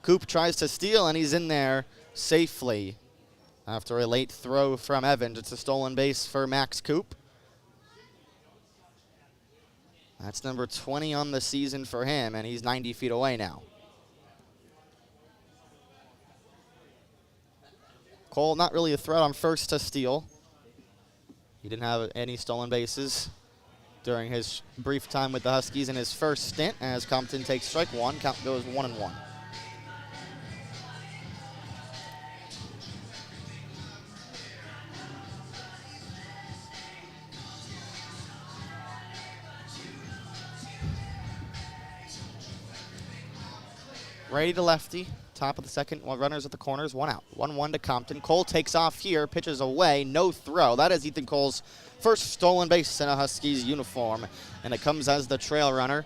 Speaker 10: Coop tries to steal, and he's in there safely after a late throw from Evans. It's a stolen base for Max Coop. That's number 20 on the season for him, and he's 90 feet away now. Cole, not really a threat on first to steal. He didn't have any stolen bases during his brief time with the Huskies in his first stint, as Compton takes strike one. Count goes 1-1. Righty to lefty. Top of the second, runners at the corners, 1 out. 1-1 to Compton. Cole takes off here, pitches away, no throw. That is Ethan Cole's first stolen base in a Huskies uniform, and it comes as the trail runner.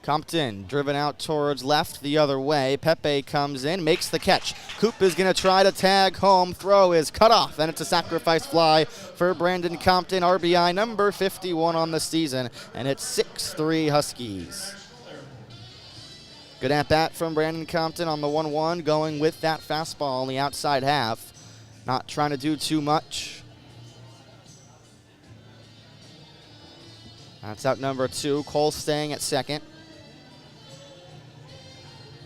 Speaker 10: Compton driven out towards left the other way. Pepe comes in, makes the catch. Coop is going to try to tag home. Throw is cut off, and it's a sacrifice fly for Brandon Compton, RBI number 51 on the season, and it's 6-3 Huskies. Good at bat from Brandon Compton on the 1-1, going with that fastball on the outside half. Not trying to do too much. That's out number 2. Cole staying at second,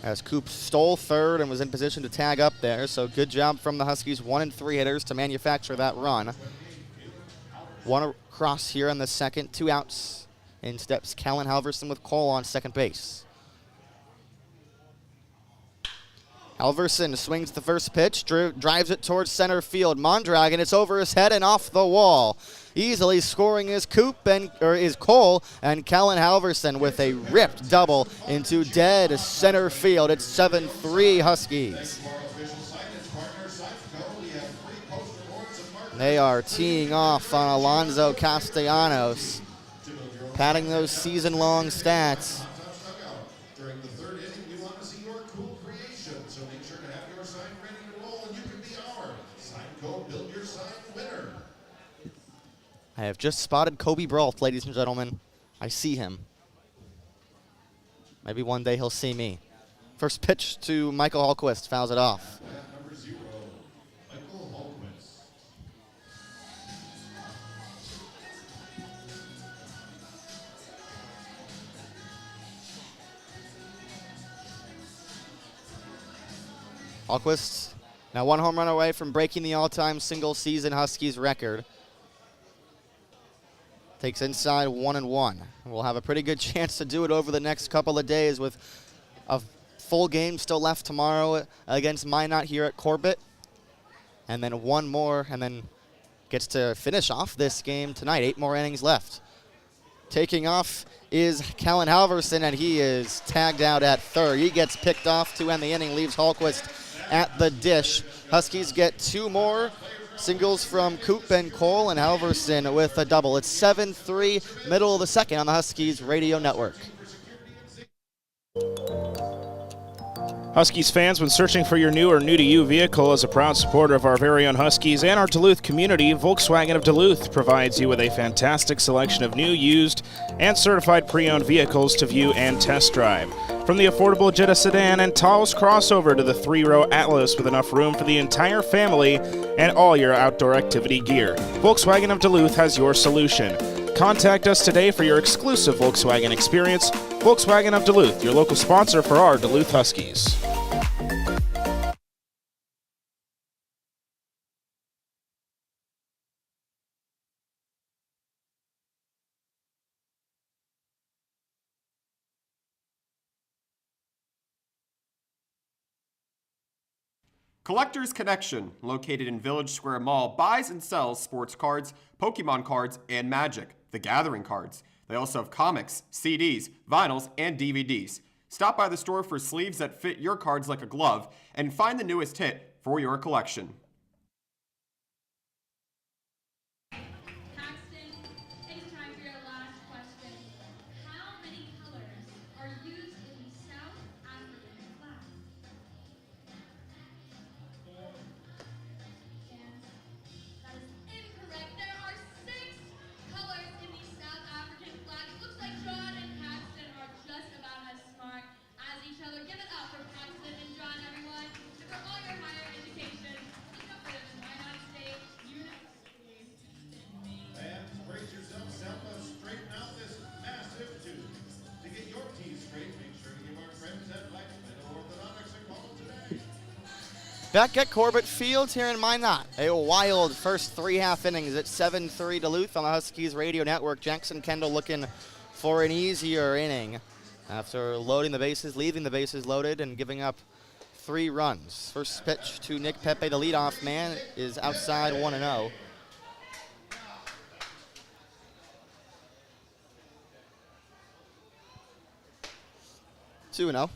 Speaker 10: as Coop stole third and was in position to tag up there. So good job from the Huskies, 1 and 3 hitters to manufacture that run. One across here in the second, 2 outs. In steps Kellen Halverson with Cole on second base. Halverson swings the first pitch, drives it towards center field. Mondragon, it's over his head and off the wall. Easily scoring is Cole, and Kellen Halverson with a ripped double into dead center field. It's 7-3 Huskies. They are teeing off on Alonzo Castellanos, padding those season-long stats. I have just spotted Kobe Brault, ladies and gentlemen. I see him. Maybe one day he'll see me. First pitch to Michael Hallquist, fouls it off.
Speaker 2: Number 0, Michael Hallquist.
Speaker 10: Hallquist now 1 home run away from breaking the all-time single-season Huskies record. Takes inside 1-1. We'll have a pretty good chance to do it over the next couple of days with a full game still left tomorrow against Minot here at Corbett. And then one more, and then gets to finish off this game tonight. 8 more innings left. Taking off is Callan Halverson, and he is tagged out at third. He gets picked off to end the inning, leaves Hallquist at the dish. Huskies get 2 more singles from Coop and Cole, and Halverson with a double. It's 7-3, middle of the second on the Huskies Radio Network.
Speaker 5: Huskies fans, when searching for your new or new-to-you vehicle, as a proud supporter of our very own Huskies and our Duluth community, Volkswagen of Duluth provides you with a fantastic selection of new, used, and certified pre-owned vehicles to view and test drive. From the affordable Jetta sedan and Taos crossover to the 3-row Atlas with enough room for the entire family and all your outdoor activity gear, Volkswagen of Duluth has your solution. Contact us today for your exclusive Volkswagen experience. Volkswagen of Duluth, your local sponsor for our Duluth Huskies.
Speaker 12: Collector's Connection, located in Village Square Mall, buys and sells sports cards, Pokemon cards, and Magic, the Gathering cards. They also have comics, CDs, vinyls, and DVDs. Stop by the store for sleeves that fit your cards like a glove and find the newest hit for your collection.
Speaker 3: Paxton, it's time for your last question. How many colors are used in the South African flag? That is incorrect. There are 6 colors in the South African flag. It looks like John and Paxton are just about as smart as each other. Give it up for Paxton and John, everyone. And for all your higher education, look up for the Minot State University.
Speaker 2: Fans, brace yourselves. Help us straighten out this massive tube. To get your teeth straight, make sure to give our friends at Black Metal Orthodontics a call today.
Speaker 10: Back at Corbett Fields here in Minot. A wild first 3.5 innings at 7-3 Duluth on the Huskies Radio Network. Jackson Kendall looking for an easier inning after loading the bases, leaving the bases loaded, and giving up 3 runs. First pitch to Nick Pepe, the leadoff man, is outside 1-0. Two-0.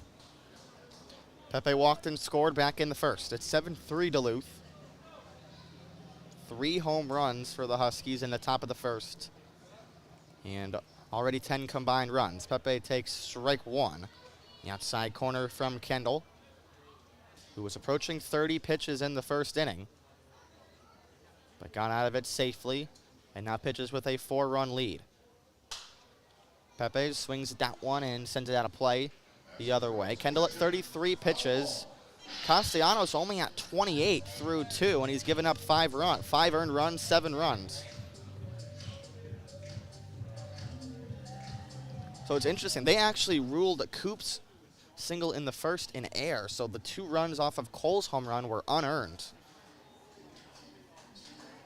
Speaker 10: Pepe walked and scored back in the first. It's 7-3 Duluth. 3 home runs for the Huskies in the top of the first. And already 10 combined runs. Pepe takes strike 1. The outside corner from Kendall, who was approaching 30 pitches in the first inning, but got out of it safely and now pitches with a 4-run lead. Pepe swings at that one and sends it out of play the other way. Kendall at 33 pitches. Castellanos only at 28 through 2, and he's given up 5 earned runs, 7 runs. So it's interesting. They actually ruled Coop's single in the first in air, so the 2 runs off of Cole's home run were unearned.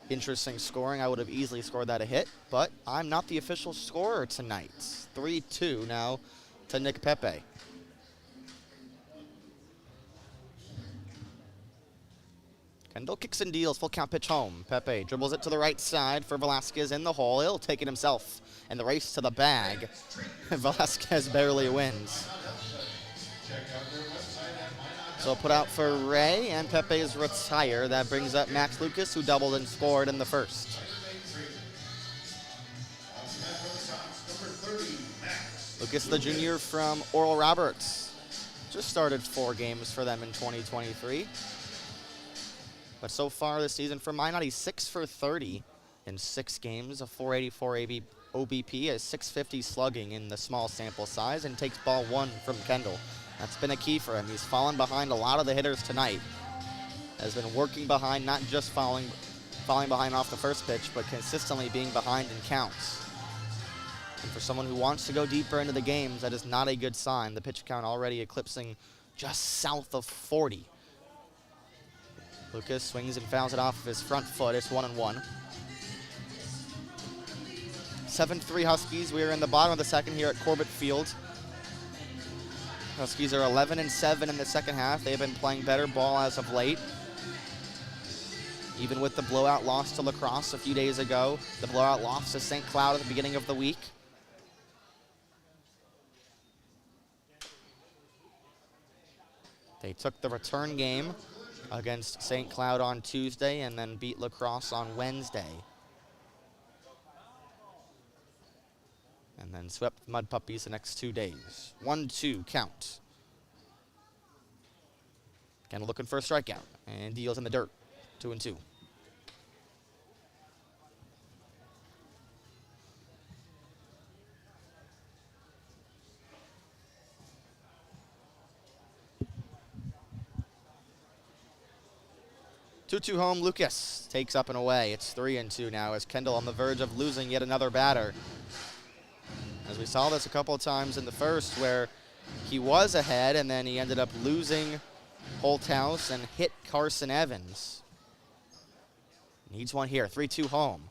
Speaker 10: Interesting scoring. I would have easily scored that a hit, but I'm not the official scorer tonight. 3-2 now to Nick Pepe. Kendall kicks and deals, full count pitch home. Pepe dribbles it to the right side for Velasquez in the hole. He'll take it himself in the race to the bag. Velasquez barely wins. So put out for Ray, and Pepe's retire. That brings up Max Lucas, who doubled and scored in the first. Lucas, the junior from Oral Roberts, just started 4 games for them in 2023. But so far this season for Minot, he's 6 for 30 in 6 games, a 484 OBP, a 650 slugging in the small sample size, and takes ball 1 from Kendall. That's been a key for him. He's fallen behind a lot of the hitters tonight. Has been working behind, not just falling behind off the first pitch, but consistently being behind in counts. And for someone who wants to go deeper into the games, that is not a good sign. The pitch count already eclipsing just south of 40. Lucas swings and fouls it off of his front foot. It's 1-1. 7-3 Huskies. We are in the bottom of the second here at Corbett Field. Huskies are 11-7 in the second half. They've been playing better ball as of late. Even with the blowout loss to La Crosse a few days ago, the blowout loss to St. Cloud at the beginning of the week. They took the return game against St. Cloud on Tuesday and then beat La Crosse on Wednesday. And then swept the Mud Puppies the next 2 days. 1-2 count. Kendall looking for a strikeout and deals in the dirt. 2-2. Two home. Lucas takes up and away. It's 3-2 now as Kendall on the verge of losing yet another batter. As we saw this a couple of times in the first where he was ahead and then he ended up losing Holthouse and hit Carson Evans. Needs one here. 3-2 home.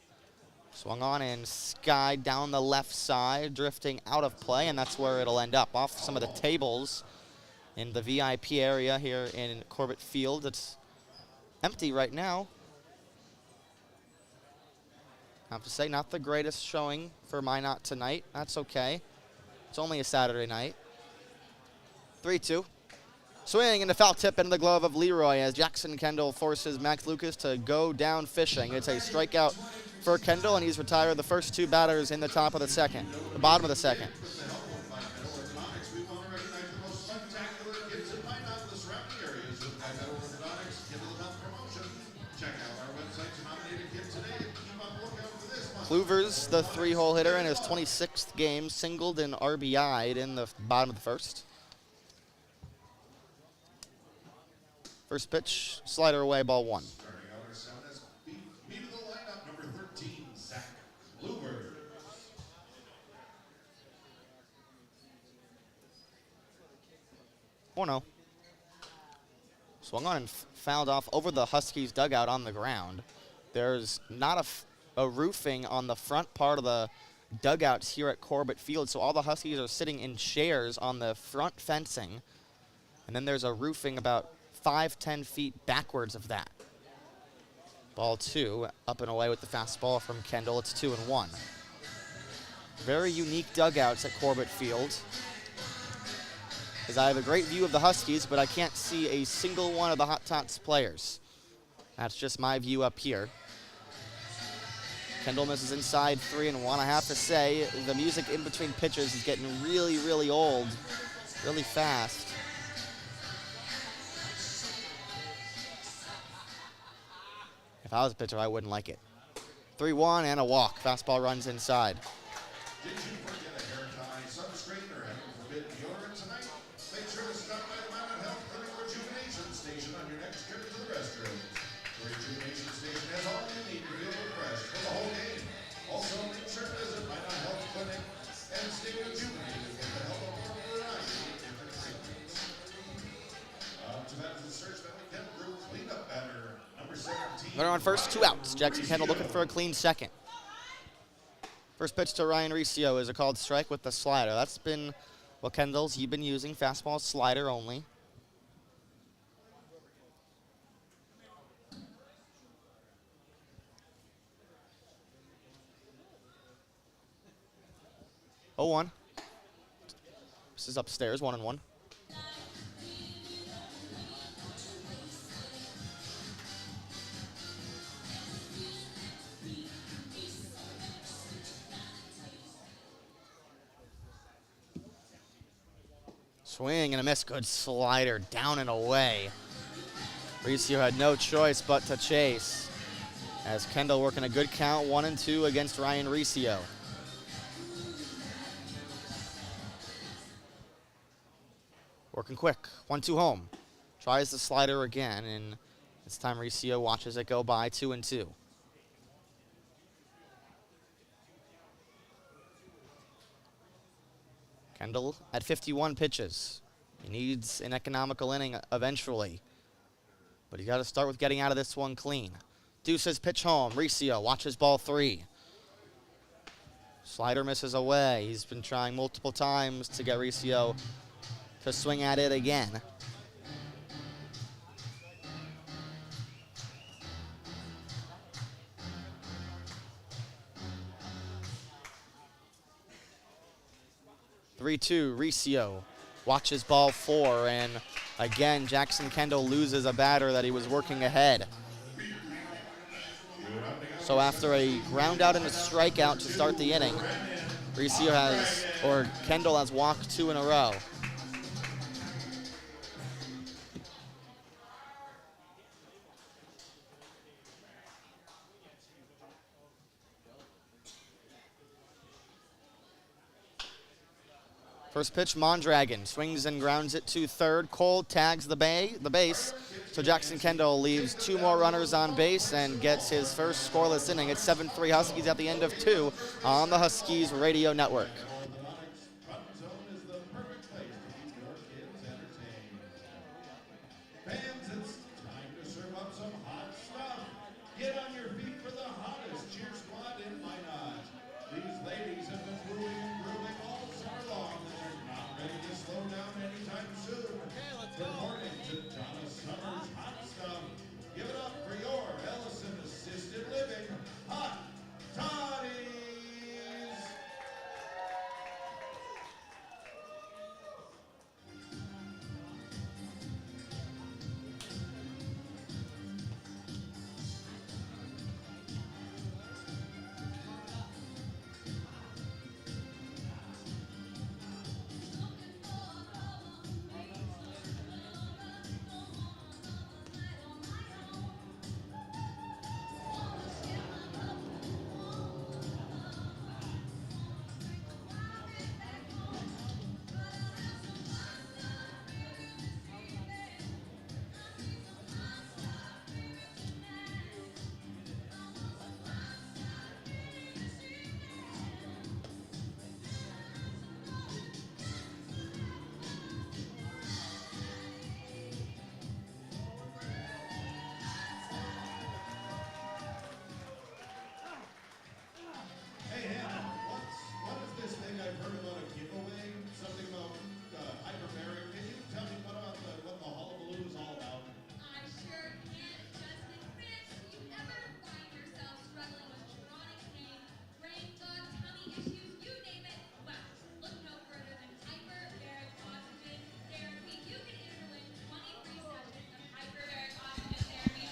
Speaker 10: Swung on and skied down the left side, drifting out of play, and that's where it'll end up. Off some of the tables in the VIP area here in Corbett Field. It's empty right now. I have to say, not the greatest showing for Minot tonight. That's okay. It's only a Saturday night. 3-2. Swing and a foul tip into the glove of Leroy as Jackson Kendall forces Max Lucas to go down fishing. It's a strikeout for Kendall, and he's retired the first 2 batters in the bottom of the second. Kluver's the 3-hole hitter in his 26th game, singled and RBI'd in the bottom of the first. First pitch, slider away, ball 1.
Speaker 2: Starting out our 7 is beat of the lineup, number 13, Zach Kluver.
Speaker 10: Oh no. Swung on and fouled off over the Huskies dugout on the ground. There's not a roofing on the front part of the dugouts here at Corbett Field, so all the Huskies are sitting in chairs on the front fencing. And then there's a roofing about 5-10 feet backwards of that. Ball 2, up and away with the fastball from Kendall. It's 2-1. Very unique dugouts at Corbett Field. As I have a great view of the Huskies, but I can't see a single one of the Hot Tots players. That's just my view up here. Kendall misses inside 3-1. I have to say, the music in between pitches is getting really, really old, really fast. If I was a pitcher, I wouldn't like it. 3-1 and a walk. Fastball runs inside.
Speaker 2: Did you forget a hair tie, sun straightener, and forbidden deodorant tonight? Make sure to stop by the Minot Health Clinic Rejuvenation Station on your next trip to the restroom. The Rejuvenation Station has all you need to feel refreshed for the whole game. Also, make sure to visit Minot Health Clinic and stay rejuvenated with the help of a variety of different treatments. To that is the Search Valley Chem Group cleanup batter, number 17.
Speaker 10: Runner on first, 2 outs. Jackson Kendall looking for a clean second. First pitch to Ryan Riccio is a called strike with the slider. That's been what Kendall's been using, fastball, slider only. Oh, 1. This is upstairs, 1-1. Swing and a miss. Good slider down and away. Riccio had no choice but to chase. as Kendall working a good count, 1-2 against Ryan Riccio. Working quick, 1-2 home. Tries the slider again, and this time Riccio watches it go by, 2-2. Kendall at 51 pitches. He needs an economical inning eventually, but he got to start with getting out of this one clean. Deuces pitch home. Riccio watches ball 3. Slider misses away. He's been trying multiple times to get Riccio to swing at it again. (3-2) Riccio watches ball 4, and again Jackson Kendall loses a batter that he was working ahead. So after a ground out and a strikeout to start the inning, Kendall has walked 2 in a row. First pitch, Mondragon swings and grounds it to third. Cole tags the base, so Jackson Kendall leaves 2 more runners on base and gets his first scoreless inning. It's 7-3 Huskies at the end of 2 on the Huskies Radio Network.
Speaker 2: Get on your feet for the hottest cheer squad in Minot. These ladies have been brewing and brewing all summer long, and they're not ready to slow down anytime soon. Reporting to Donna Summers Hot Stuff. Give it up for your Ellison Assisted Living Hot Toddies.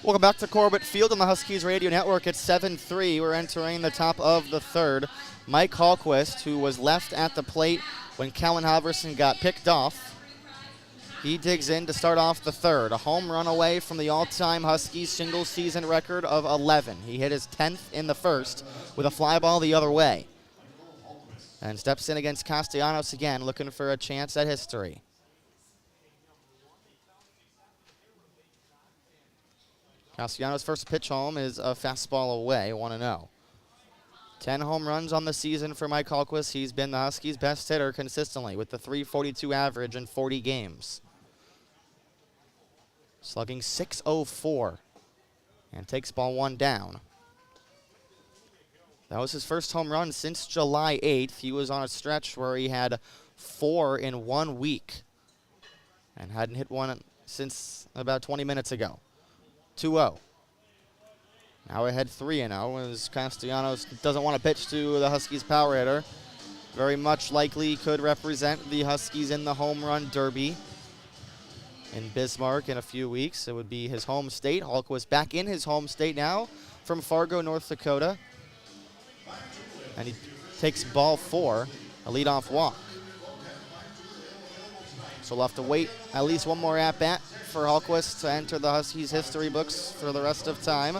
Speaker 10: Welcome back to Corbett Field on the Huskies Radio Network. It's 7-3. We're entering the top of the third. Mike Hallquist, who was left at the plate when Callan Halverson got picked off, he digs in to start off the third. A home run away from the all-time Huskies single season record of 11. He hit his 10th in the first with a fly ball the other way. And steps in against Castellanos again, looking for a chance at history. Castellanos' first pitch home is a fastball away, 1-0. 10 home runs on the season for Mike Hallquist. He's been the Huskies' best hitter consistently with the .342 average in 40 games. Slugging .604 and takes ball 1 down. That was his first home run since July 8th. He was on a stretch where he had 4 in 1 week and hadn't hit one since about 20 minutes ago. 2-0. Now ahead 3-0 as Castellanos doesn't want to pitch to the Huskies power hitter. Very much likely could represent the Huskies in the home run derby in Bismarck in a few weeks. It would be his home state. Hallquist back in his home state now from Fargo, North Dakota. And he takes ball 4, a leadoff walk. So we'll have to wait at least one more at-bat for Hallquist to enter the Huskies history books for the rest of time.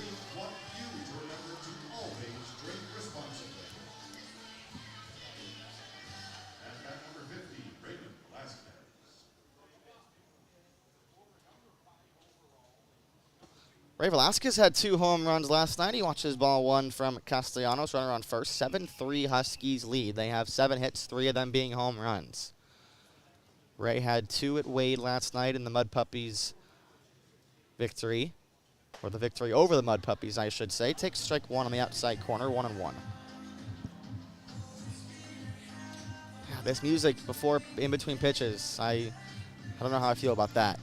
Speaker 10: Ray Velasquez had 2 home runs last night. He watches ball 1 from Castellanos, runner on first. 7-3 Huskies lead. They have 7 hits, 3 of them being home runs. Ray had 2 at Wade last night in the Mud Puppies victory, or the victory over the Mud Puppies, I should say. Takes strike 1 on the outside corner, 1-1. This music before, in between pitches, I don't know how I feel about that.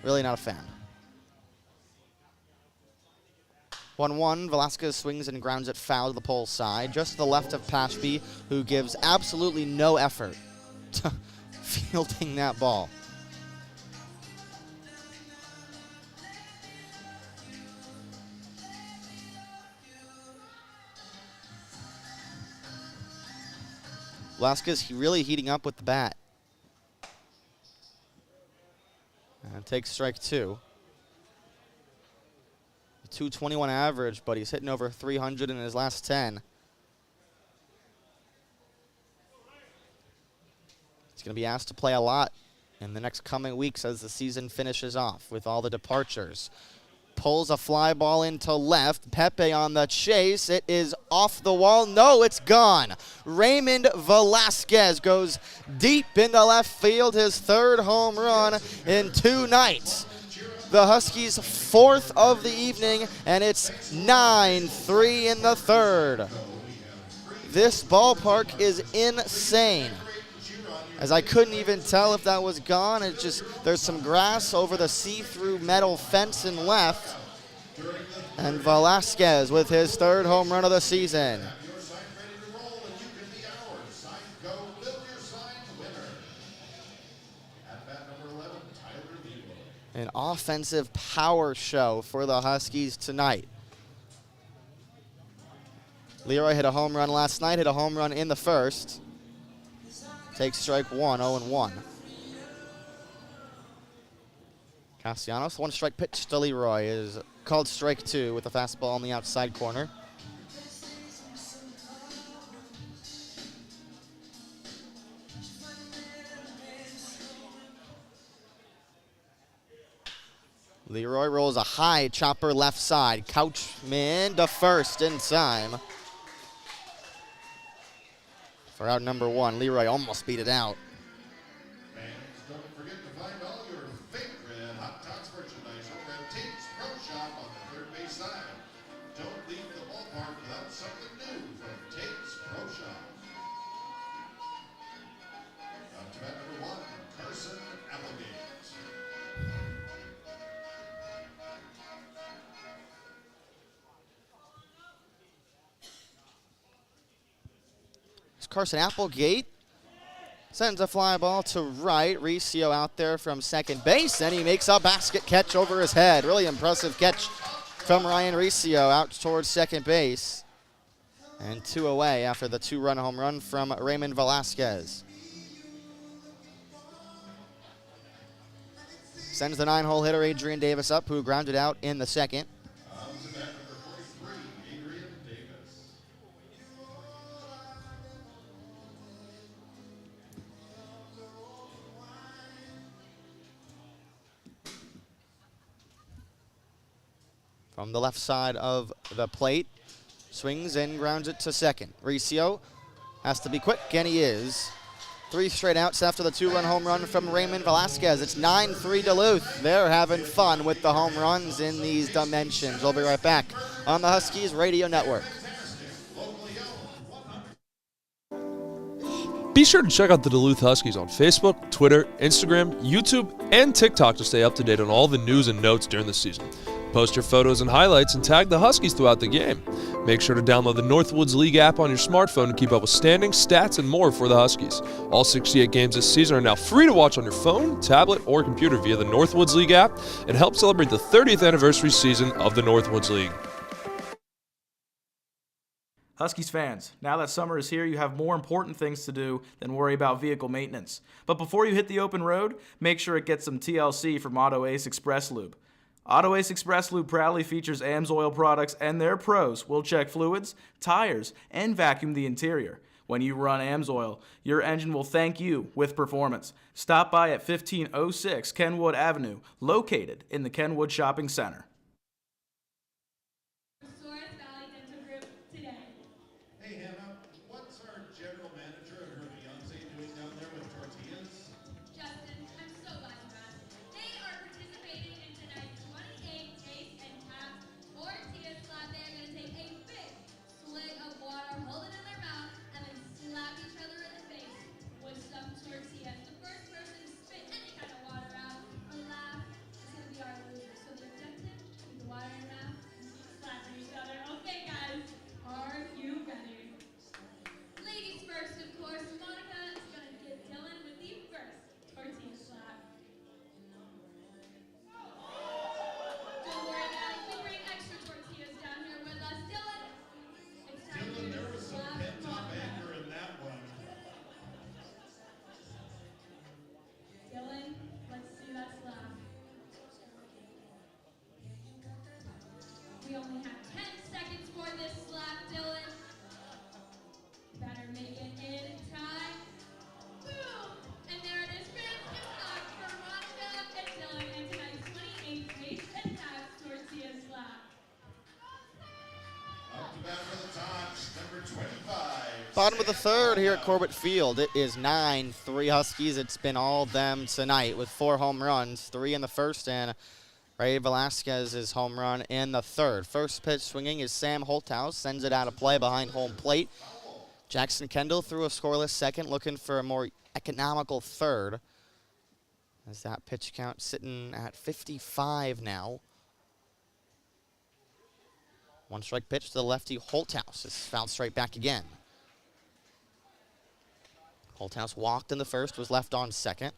Speaker 10: Really not a fan. 1-1, Velasquez swings and grounds it foul to the pole side, just to the left of Pashby, who gives absolutely no effort to fielding that ball. Velasquez really heating up with the bat. And takes strike 2. 221 average, but he's hitting over 300 in his last 10. He's going to be asked to play a lot in the next coming weeks as the season finishes off with all the departures. Pulls a fly ball into left. Pepe on the chase. It is off the wall. No, it's gone. Raymond Velasquez goes deep into left field, his 3rd home run in 2 nights. The Huskies' 4th of the evening, and it's 9-3 in the 3rd. This ballpark is insane. As I couldn't even tell if that was gone. It just, there's some grass over the see-through metal fence in left. And Velasquez with his 3rd home run of the season. An offensive power show for the Huskies tonight. Leroy hit a home run last night, hit a home run in the 1st. Takes strike 1, 0-1. Castellanos, 1-strike pitch to Leroy is called strike 2 with a fastball on the outside corner. Leroy rolls a high chopper left side. Couchman to first in time. For out number 1, Leroy almost beat it out.
Speaker 2: Fans, don't forget to find all your favorite Hot Tots merchandise over at Tate's Pro Shop on the 3rd base side. Don't leave the ballpark without something new from Tate's Pro Shop. Up to bat number 1, Carson Applegate.
Speaker 10: Carson Applegate sends a fly ball to right. Riccio out there from second base, and he makes a basket catch over his head. Really impressive catch from Ryan Riccio out towards second base. And 2 away after the 2-run home run from Raymond Velasquez. Sends the 9-hole hitter Adrian Davis up, who grounded out in the 2nd. From the left side of the plate, swings and grounds it to second. Riccio has to be quick, and he is. 3 straight outs after the 2-run home run from Raymond Velasquez. It's 9-3 Duluth. They're having fun with the home runs in these dimensions. We'll be right back on the Huskies Radio Network.
Speaker 13: Be sure to check out the Duluth Huskies on Facebook, Twitter, Instagram, YouTube, and TikTok to stay up to date on all the news and notes during the season. Post your photos and highlights and tag the Huskies throughout the game. Make sure to download the Northwoods League app on your smartphone to keep up with standings, stats, and more for the Huskies. All 68 games this season are now free to watch on your phone, tablet, or computer via the Northwoods League app and help celebrate the 30th anniversary season of the Northwoods League.
Speaker 5: Huskies fans, now that summer is here, you have more important things to do than worry about vehicle maintenance. But before you hit the open road, make sure it gets some TLC from Auto Ace Express Lube. Auto Ace Express Lube proudly features AMSOIL products, and their pros will check fluids, tires, and vacuum the interior. When you run AMSOIL, your engine will thank you with performance. Stop by at 1506 Kenwood Avenue, located in the Kenwood Shopping Center.
Speaker 10: Bottom of the third here at Corbett Field. It is 9-3 Huskies. It's been all them tonight with 4 home runs, 3 in the first, and Ray Velasquez's home run in the third. First pitch swinging is Sam Holthouse, sends it out of play behind home plate. Jackson Kendall threw a scoreless second, looking for a more economical third. As that pitch count sitting at 55 now. One strike pitch to the lefty Holthouse. Is fouled straight back again. Holthouse walked in the first, was left on second.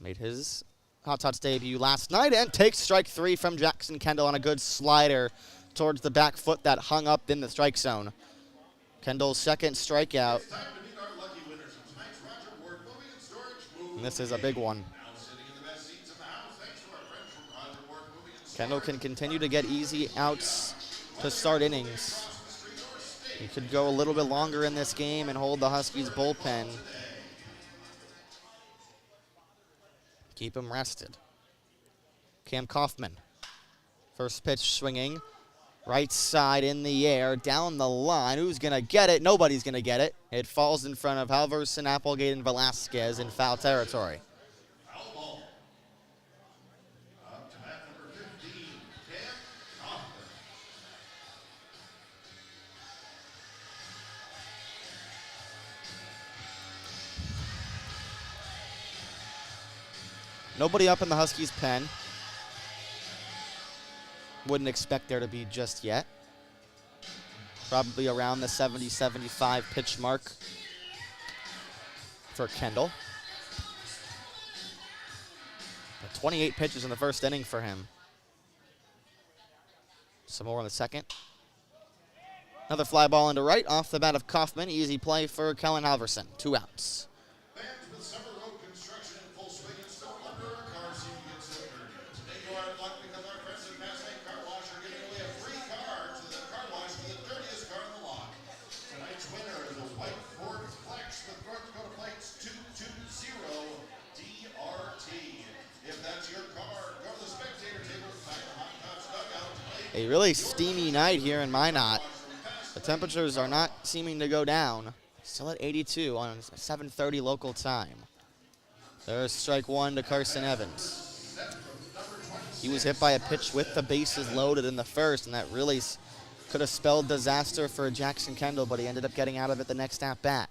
Speaker 10: Made his Hot Tots debut last night and takes strike 3 from Jackson Kendall on a good slider towards the back foot that hung up in the strike zone. Kendall's second strikeout. And this is a big one. Kendall can continue to get easy outs to start innings. He could go a little bit longer in this game and hold the Huskies bullpen. Keep him rested. Cam Kaufman. First pitch swinging. Right side in the air, down the line. Who's going to get it? Nobody's going to get it. It falls in front of Halverson, Applegate, and Velasquez in foul territory. Nobody up in the Huskies' pen. Wouldn't expect there to be just yet. Probably around the 70-75 pitch mark for Kendall. But 28 pitches in the first inning for him. Some more in the second. Another fly ball into right off the bat of Kaufman. Easy play for Kellen Halverson. 2 outs. A really steamy night here in Minot. The temperatures are not seeming to go down. Still at 82 on 7:30 local time. There's strike 1 to Carson Evans. He was hit by a pitch with the bases loaded in the first, and that really could have spelled disaster for Jackson Kendall, but he ended up getting out of it the next at-bat.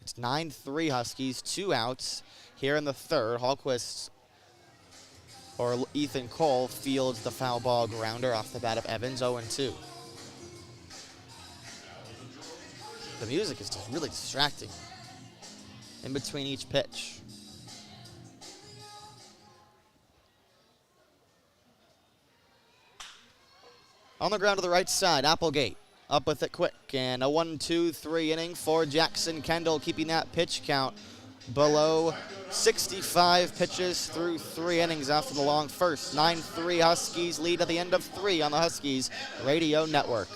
Speaker 10: It's 9-3 Huskies, 2 outs here in the third. Hallquist or Ethan Cole fields the foul ball grounder off the bat of Evans, 0-2. The music is just really distracting in between each pitch. On the ground to the right side, Applegate up with it quick, and a 1-2-3 inning for Jackson Kendall, keeping that pitch count below 65 pitches through 3 innings after the long first. 9-3 Huskies lead at the end of 3 on the Huskies Radio Network.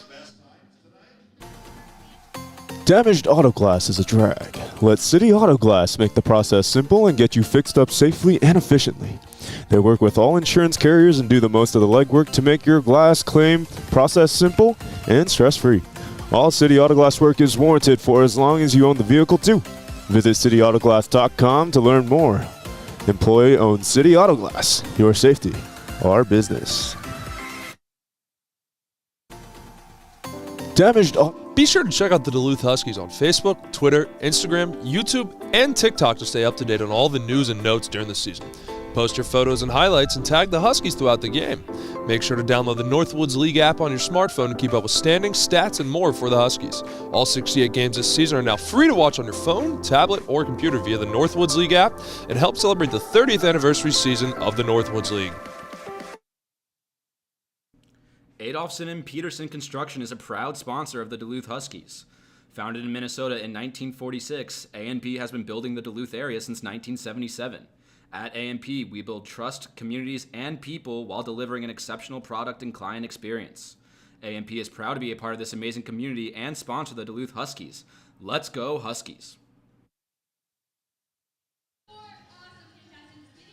Speaker 11: Damaged auto glass is a drag. Let City Auto Glass make the process simple and get you fixed up safely and efficiently. They work with all insurance carriers and do the most of the legwork to make your glass claim process simple and stress-free. All City Auto Glass work is warranted for as long as you own the vehicle too. Visit cityautoglass.com to learn more. Employee-owned City Auto Glass. Your safety, our business. Damaged auto.
Speaker 13: Be sure to check out the Duluth Huskies on Facebook, Twitter, Instagram, YouTube, and TikTok to stay up to date on all the news and notes during the season. Post your photos and highlights and tag the Huskies throughout the game. Make sure to download the Northwoods League app on your smartphone to keep up with standings, stats, and more for the Huskies. All 68 games this season are now free to watch on your phone, tablet, or computer via the Northwoods League app and help celebrate the 30th anniversary season of the Northwoods League.
Speaker 6: Adolphson and Peterson Construction is a proud sponsor of the Duluth Huskies. Founded in Minnesota in 1946, A&P has been building the Duluth area since 1977. At A&P, we build trust, communities, and people while delivering an exceptional product and client experience. A&P is proud to be a part of this amazing community and sponsor the Duluth Huskies. Let's go Huskies!
Speaker 3: 4 awesome contestants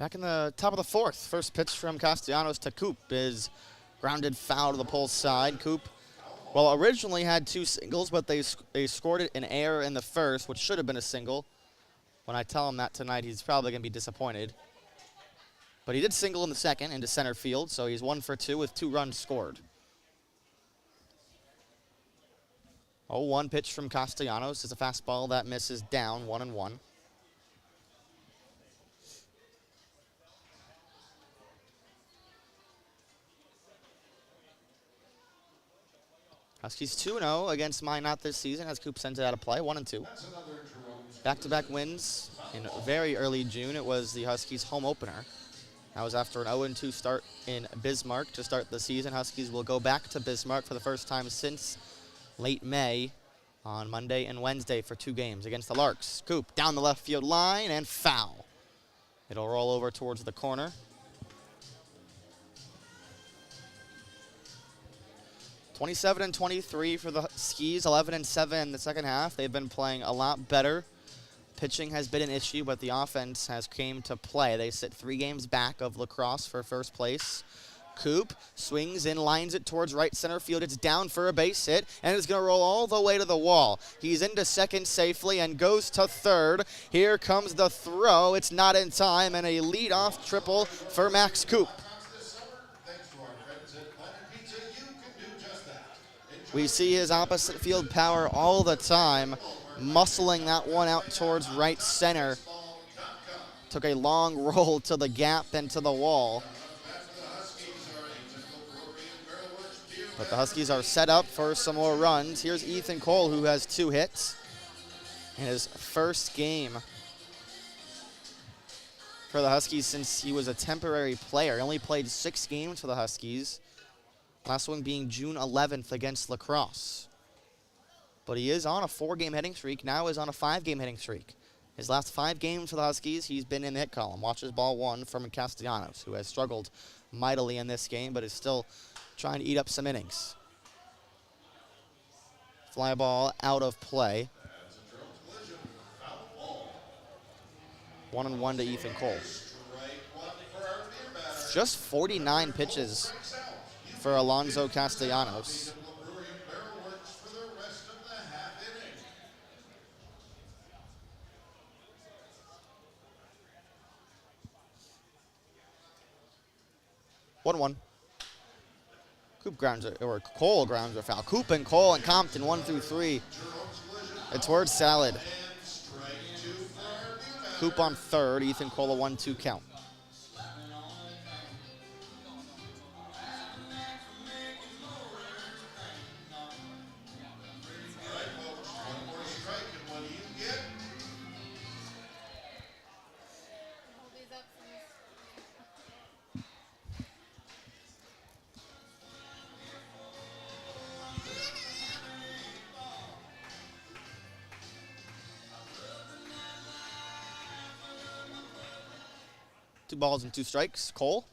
Speaker 10: Back in the top of the fourth, first pitch from Castellanos to Coop is grounded foul to the pole side. Coop, well, originally had 2 singles, but they scored it in error in the first, which should have been a single. When I tell him that tonight, he's probably going to be disappointed. But he did single in the second into center field, so he's 1 for 2 with 2 runs scored. 0-1 pitch from Castellanos is a fastball that misses down, 1-1. Huskies 2-0 against Minot this season as Coop sends it out of play, 1-2. Back-to-back wins in very early June. It was the Huskies' home opener. That was after an 0-2 start in Bismarck to start the season. Huskies will go back to Bismarck for the first time since late May on Monday and Wednesday for 2 games against the Larks. Coop down the left field line and foul. It'll roll over towards the corner. 27-23 for the Skis, 11-7 in the second half. They've been playing a lot better. Pitching has been an issue, but the offense has came to play. They sit 3 games back of Lacrosse for first place. Coop swings in, lines it towards right center field. It's down for a base hit, and it's going to roll all the way to the wall. He's into second safely and goes to third. Here comes the throw. It's not in time, and a leadoff triple for Max Coop. We see his opposite field power all the time, muscling that one out towards right center. Took a long roll to the gap and to the wall. But the Huskies are set up for some more runs. Here's Ethan Cole, who has 2 hits in his first game for the Huskies since he was a temporary player. He only played 6 games for the Huskies. Last one being June 11th against Lacrosse. But he is on a 4-game hitting streak, now is on a 5-game hitting streak. His last 5 games for the Huskies, he's been in the hit column. Watches ball 1 from Castellanos, who has struggled mightily in this game, but is still trying to eat up some innings. Fly ball out of play. 1-1 to Ethan Cole. Just 49 pitches for Alonzo Castellanos. Coop grounds or Cole grounds a foul. Coop and Cole and Compton 1 through 3. It's word salad. Coop on third. Ethan Cole a 1-2 count. Two balls and 2 strikes. Cole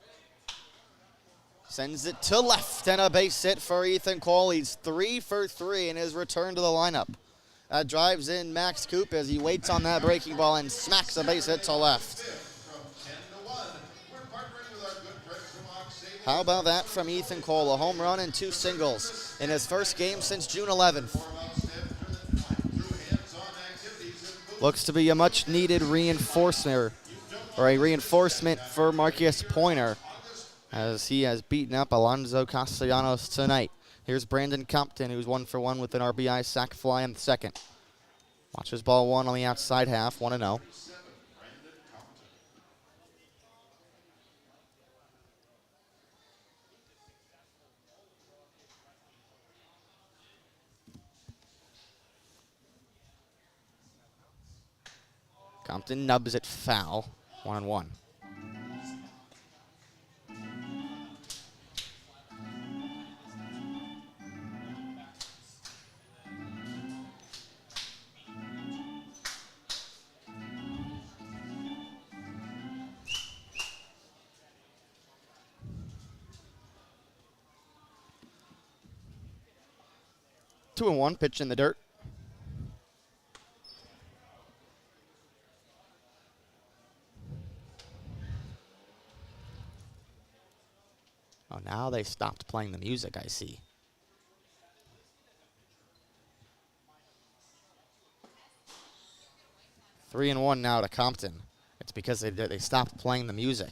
Speaker 10: sends it to left and a base hit for Ethan Cole. He's 3 for 3 in his return to the lineup. That drives in Max Coop as he waits on that breaking ball and smacks a base hit to left. How about that from Ethan Cole? A home run and 2 singles in his first game since June 11th. Looks to be a much needed reinforcement for Marcus Pointer as he has beaten up Alonzo Castellanos tonight. Here's Brandon Compton, who's 1 for 1 with an RBI sac fly in the second. Watches ball 1 on the outside half, 1-0. Compton nubs it foul, 1-1. Two and 1 pitch in the dirt. they stopped playing the music, I see. Three and one now to Compton. It's because they stopped playing the music.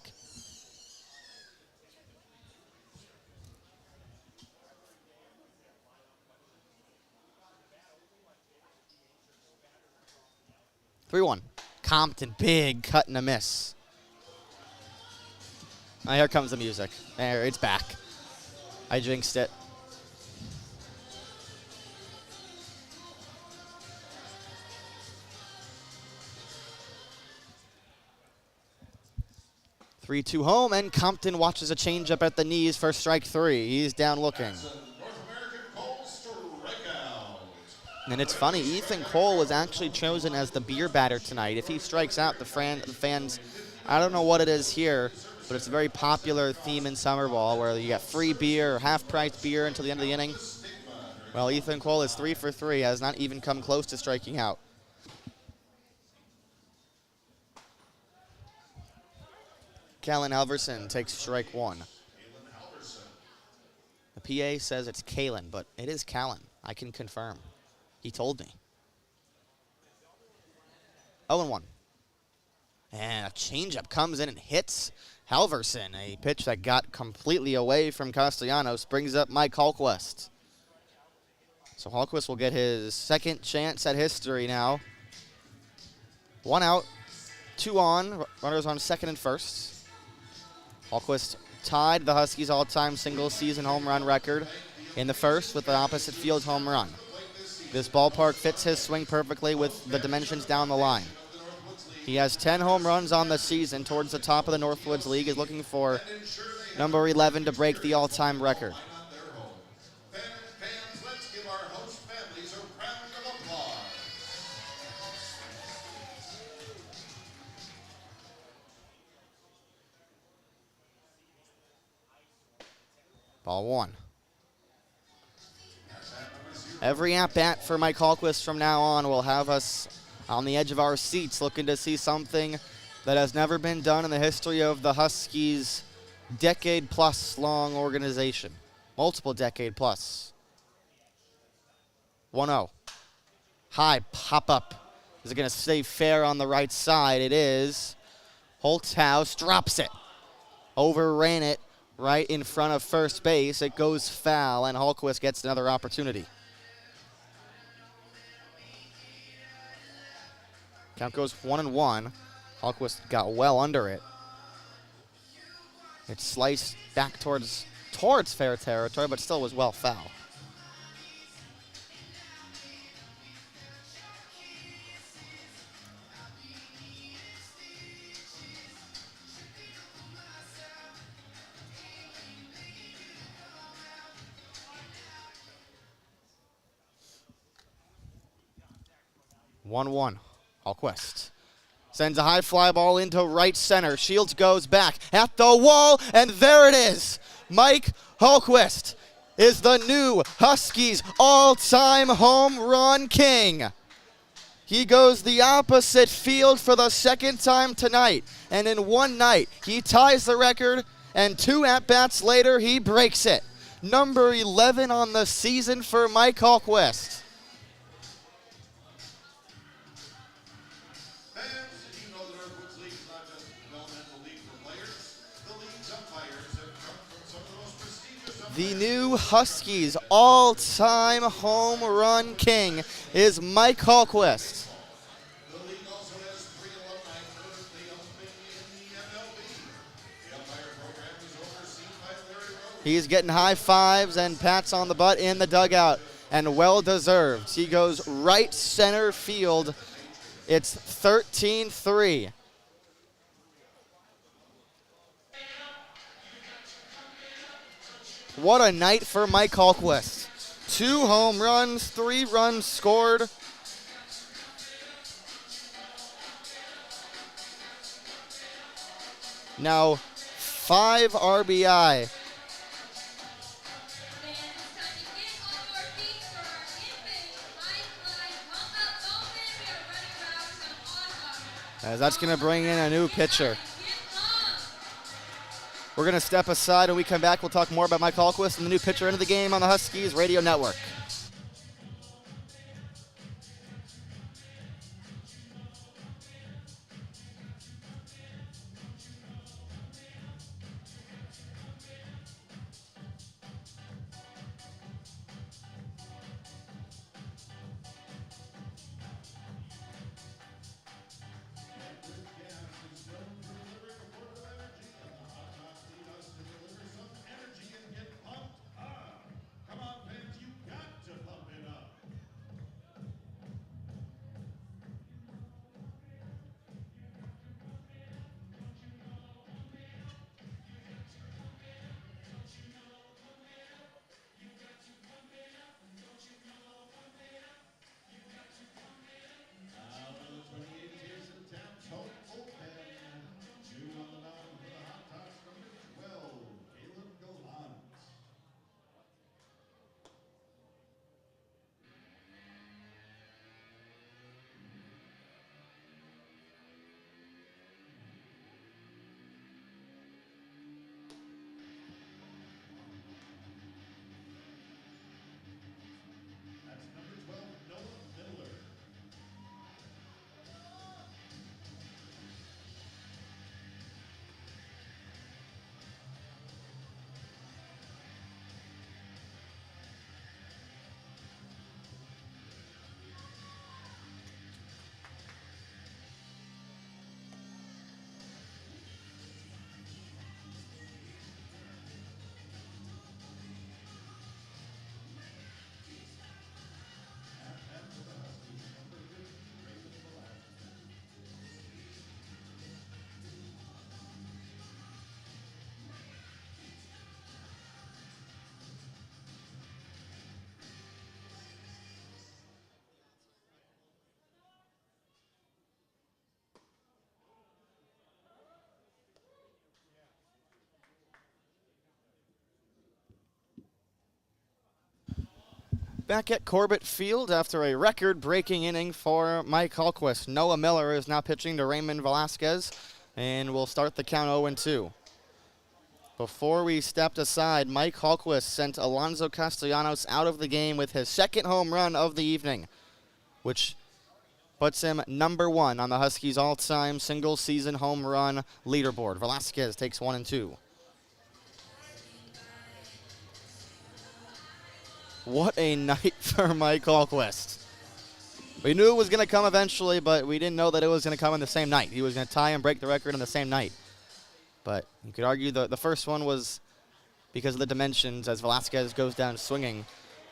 Speaker 10: Three-one. Compton, big cut and a miss. Oh, here comes the music. There, it's back. I jinxed it. Three-two home, and Compton watches a changeup at the knees for strike three. He's down looking. And it's funny, Ethan Cole was actually chosen as the beer batter tonight. If he strikes out, the fans, I don't know what it is here, but it's a very popular theme in summer ball where you get free beer or half-price beer until the end of the inning. Well, Ethan Cole is 3 for 3, has not even come close to striking out. Callan Halverson takes strike one. The PA says it's Kalen, but it is Callan. I can confirm. He told me. 0-1. And a changeup comes in and hits Halverson. A pitch that got completely away from Castellanos brings up Mike Hallquist. So Hallquist will get his second chance at history now. 1 out, 2 on. Runners on second and first. Hallquist tied the Huskies' all-time single-season home run record in the first with the opposite field home run. This ballpark fits his swing perfectly with the dimensions down the line. He has 10 home runs on the season towards the top of the Northwoods League. Is looking for number 11 to break the all-time record.
Speaker 2: Let's give our host families a round of applause.
Speaker 10: Ball one. Every at-bat for Mike Hallquist from now on will have us on the edge of our seats looking to see something that has never been done in the history of the Huskies' decade-plus long organization. Multiple decade-plus. 1-0. High pop-up. Is it going to stay fair on the right side? It is. Holthaus drops it. Overran it right in front of first base. It goes foul, and Hallquist gets another opportunity. Count goes 1-1. Hallquist got well under it. It sliced back towards fair territory, but still was well foul. One. Hallquist sends a high fly ball into right center. Shields goes back at the wall, and there it is. Mike Hallquist is the new Huskies all-time home run king. He goes the opposite field for the second time tonight, and in one night, he ties the record, and 2 at-bats later, he breaks it. Number 11 on the season for Mike Hallquist. The new Huskies all-time home run king is Mike Hallquist.
Speaker 2: The league also has 3 alumni notably in the MLB. The umpire program is overseen by Larry Rose.
Speaker 10: He's getting high fives and pats on the butt in the dugout, and well-deserved. He goes right center field. It's 13-3. What a night for Mike Hallquist. 2 home runs, 3 runs scored. Now 5 RBI. As that's going to bring in a new pitcher. We're going to step aside. When we come back, we'll talk more about Mike Hallquist and the new pitcher into the game on the Huskies Radio Network. Back at Corbett Field after a record-breaking inning for Mike Hallquist. Noah Miller is now pitching to Raymond Velasquez, and we'll start the count 0-2. Before we stepped aside, Mike Hallquist sent Alonzo Castellanos out of the game with his second home run of the evening, which puts him number 1 on the Huskies' all-time single-season home run leaderboard. Velasquez takes 1 and 2. What a night for Mike Hallquist. We knew it was going to come eventually, but we didn't know that it was going to come in the same night. He was going to tie and break the record in the same night. But you could argue the first one was because of the dimensions as Velasquez goes down swinging.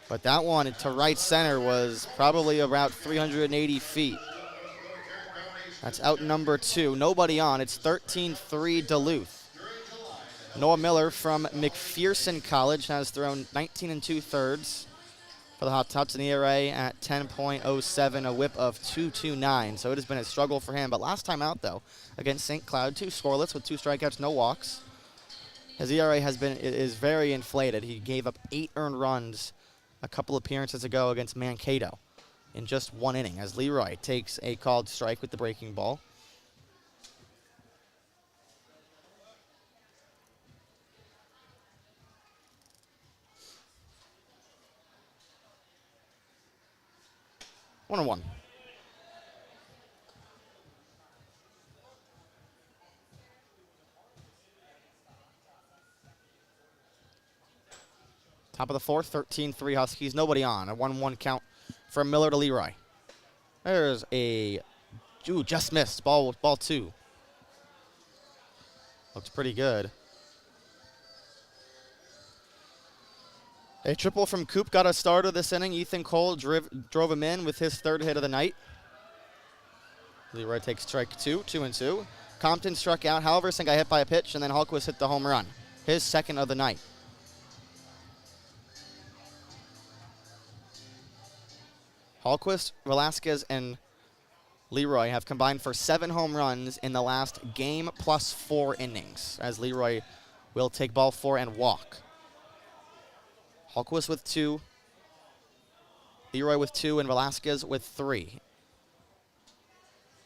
Speaker 10: But that one to right center was probably about 380 feet. That's out number 2. Nobody on. It's 13-3 Duluth. Noah Miller from McPherson College has thrown 19 2/3 for the Hot Tots, an ERA at 10.07, a whip of 2.29. So it has been a struggle for him. But last time out, though, against St. Cloud, 2 scoreless with 2 strikeouts, no walks. His ERA is very inflated. He gave up 8 earned runs a couple appearances ago against Mankato in just 1 inning as Leroy takes a called strike with the breaking ball. One and 1. Top of the 4th, 13-3 Huskies. Nobody on. A 1-1 count from Miller to Leroy. There's a just missed. Ball 2. Looks pretty good. A triple from Coop got a starter this inning. Ethan Cole drove him in with his 3rd hit of the night. Leroy takes strike 2, 2 and 2. Compton struck out. Halverson got hit by a pitch, and then Hallquist hit the home run. His 2nd of the night. Hallquist, Velasquez, and Leroy have combined for 7 home runs in the last game plus 4 innings, as Leroy will take ball 4 and walk. Hallquist with 2, Leroy with 2, and Velasquez with 3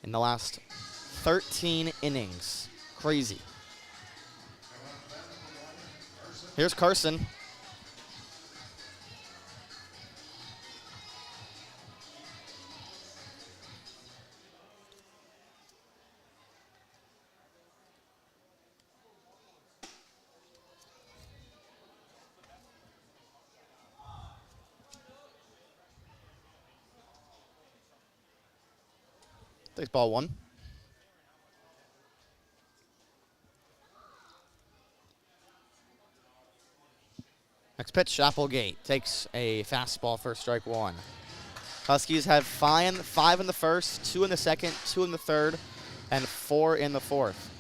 Speaker 10: in the last 13 innings. Crazy. Here's Carson. Takes ball 1. Next pitch, Applegate takes a fastball for strike 1. Huskies have 5 in the first, 2 in the second, 2 in the third, and 4 in the fourth.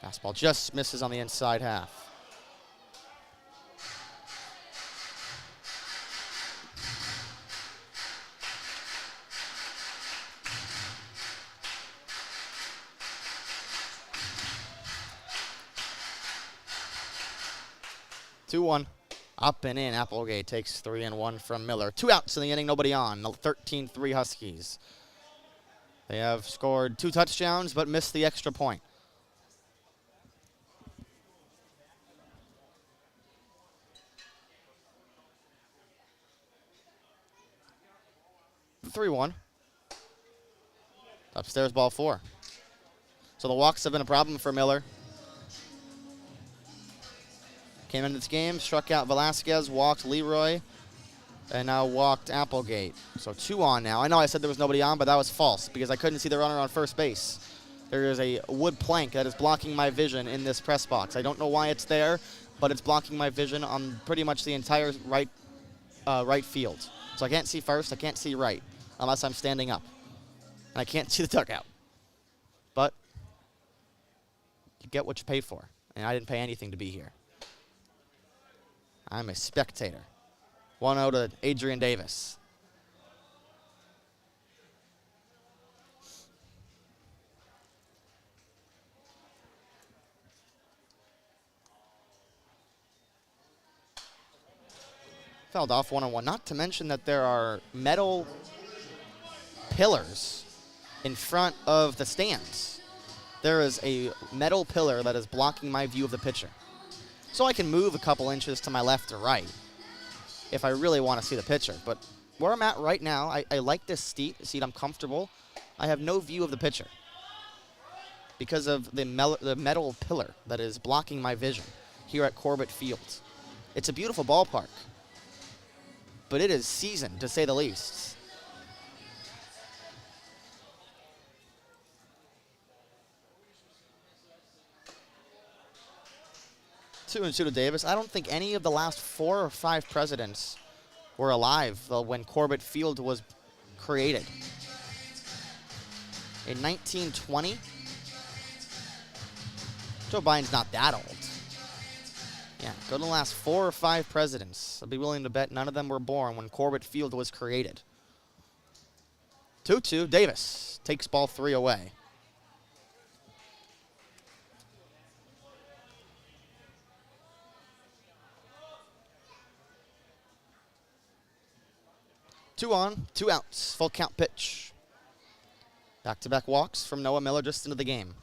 Speaker 10: Fastball just misses on the inside half. Two one, up and in. Applegate takes 3 and 1 from Miller. 2 outs in the inning, nobody on. 13-3 Huskies. They have scored 2 touchdowns but missed the extra point. 3-1. Upstairs, ball 4. So the walks have been a problem for Miller. Came into this game, struck out Velasquez, walked Leroy, and now walked Applegate. So 2 on now. I know I said there was nobody on, but that was false because I couldn't see the runner on first base. There is a wood plank that is blocking my vision in this press box. I don't know why it's there, but it's blocking my vision on pretty much the entire right field. So I can't see first, I can't see right, unless I'm standing up. And I can't see the dugout. But you get what you pay for. And I didn't pay anything to be here. I'm a spectator. 1-0 to Adrian Davis. Fouled off 1-1. Not to mention that there are metal pillars in front of the stands. There is a metal pillar that is blocking my view of the pitcher. So I can move a couple inches to my left or right if I really want to see the pitcher. But where I'm at right now, I like this seat. I'm comfortable. I have no view of the pitcher because of the metal pillar that is blocking my vision here at Corbett Field. It's a beautiful ballpark, but it is seasoned, to say the least. Two and two to Davis. I don't think any of the last 4 or 5 presidents were alive when Corbett Field was created. In 1920, Joe Biden's not that old. Yeah, go to the last 4 or 5 presidents. I'd be willing to bet none of them were born when Corbett Field was created. 2-2, Davis takes ball 3 away. Two on, 2 outs, full count pitch. Back-to-back walks from Noah Miller just into the game.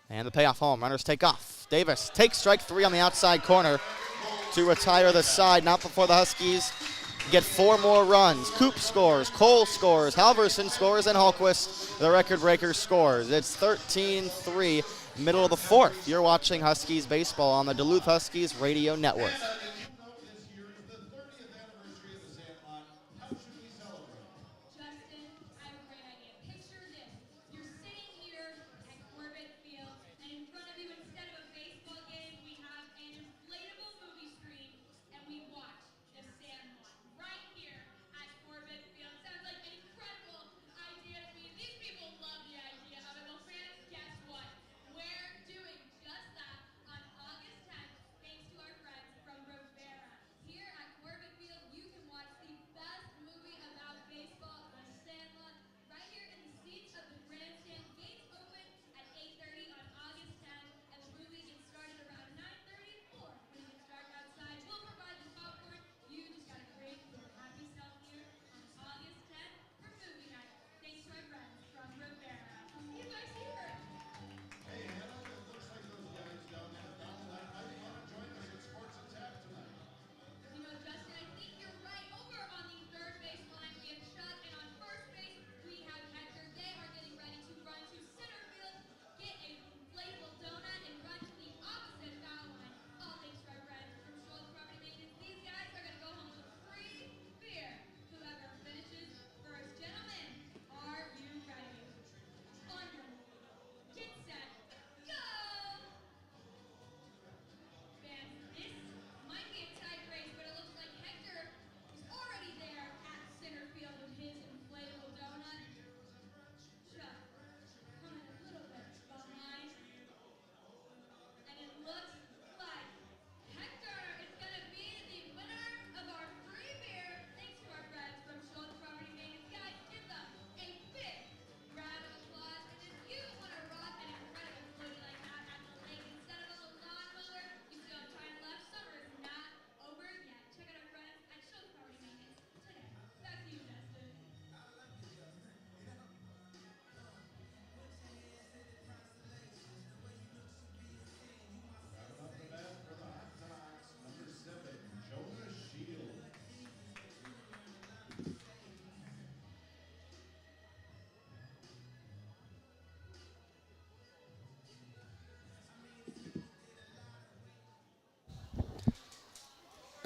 Speaker 10: And the payoff home, runners take off. Davis takes strike 3 on the outside corner to retire the side. Not before the Huskies get 4 more runs. Coop scores, Cole scores, Halverson scores, and Hallquist, the record breaker, scores. It's 13-3, middle of the 4th. You're watching Huskies baseball on the Duluth Huskies Radio Network.
Speaker 3: From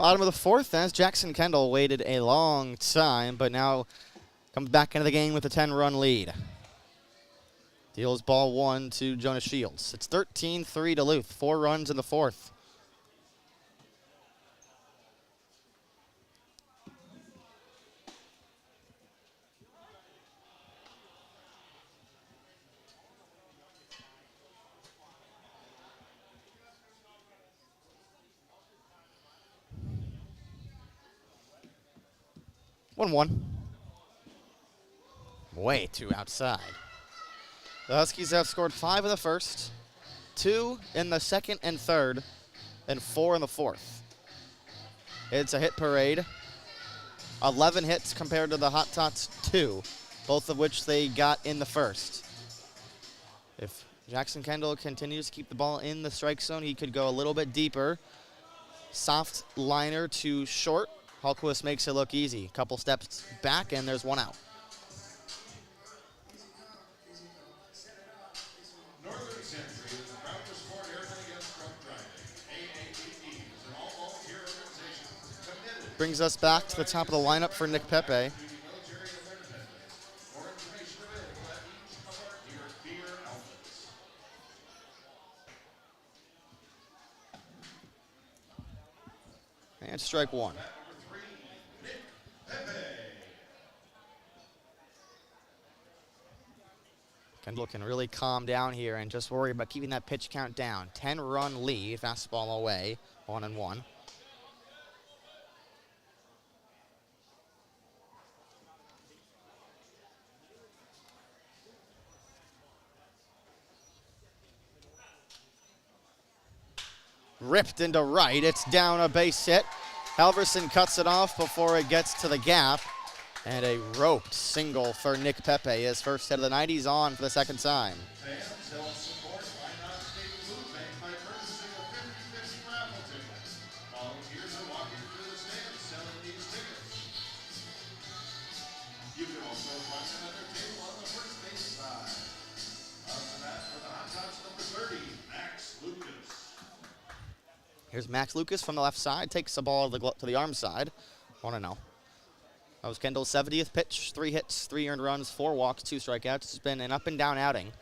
Speaker 10: Bottom of the fourth as Jackson Kendall waited a long time, but now comes back into the game with a 10-run lead. Deals ball 1 to Jonas Shields. It's 13-3 Duluth, 4 runs in the fourth. One. Way too outside. The Huskies have scored 5 in the first, 2 in the second and third, and 4 in the fourth. It's a hit parade. 11 hits compared to the Hot Tots 2, both of which they got in the first. If Jackson Kendall continues to keep the ball in the strike zone, he could go a little bit deeper. Soft liner to short. Hallquist makes it look easy. Couple steps back, and there's one out.
Speaker 2: Northern Century is proud to support Airmen Against Drunk Driving. AAPD is an all-volunteer organization committed
Speaker 10: Brings us back to the top of the lineup for Nick Pepe.
Speaker 2: to military awareness. More information available at each of our beer outlets.
Speaker 10: And strike one. Kendall can really calm down here and just worry about keeping that pitch count down. 10-run lead, fastball away, 1-1. Ripped into right, it's down a base hit. Halverson cuts it off before it gets to the gap. And a roped single for Nick Pepe, his first hit of the night. He's on for the second time.
Speaker 2: Fans help support Minot State Food Bank by purchasing a 50/50 raffle ticket. Volunteers are walking through the stands selling these tickets. You can also find another table on the first base side. Up to that for the Hot Tots number 30, Max Lucas.
Speaker 10: Here's Max Lucas from the left side, takes the ball to the arm side. 1-0. That was Kendall's 70th pitch, 3 hits, 3 earned runs, 4 walks, 2 strikeouts. It's been an up and down outing.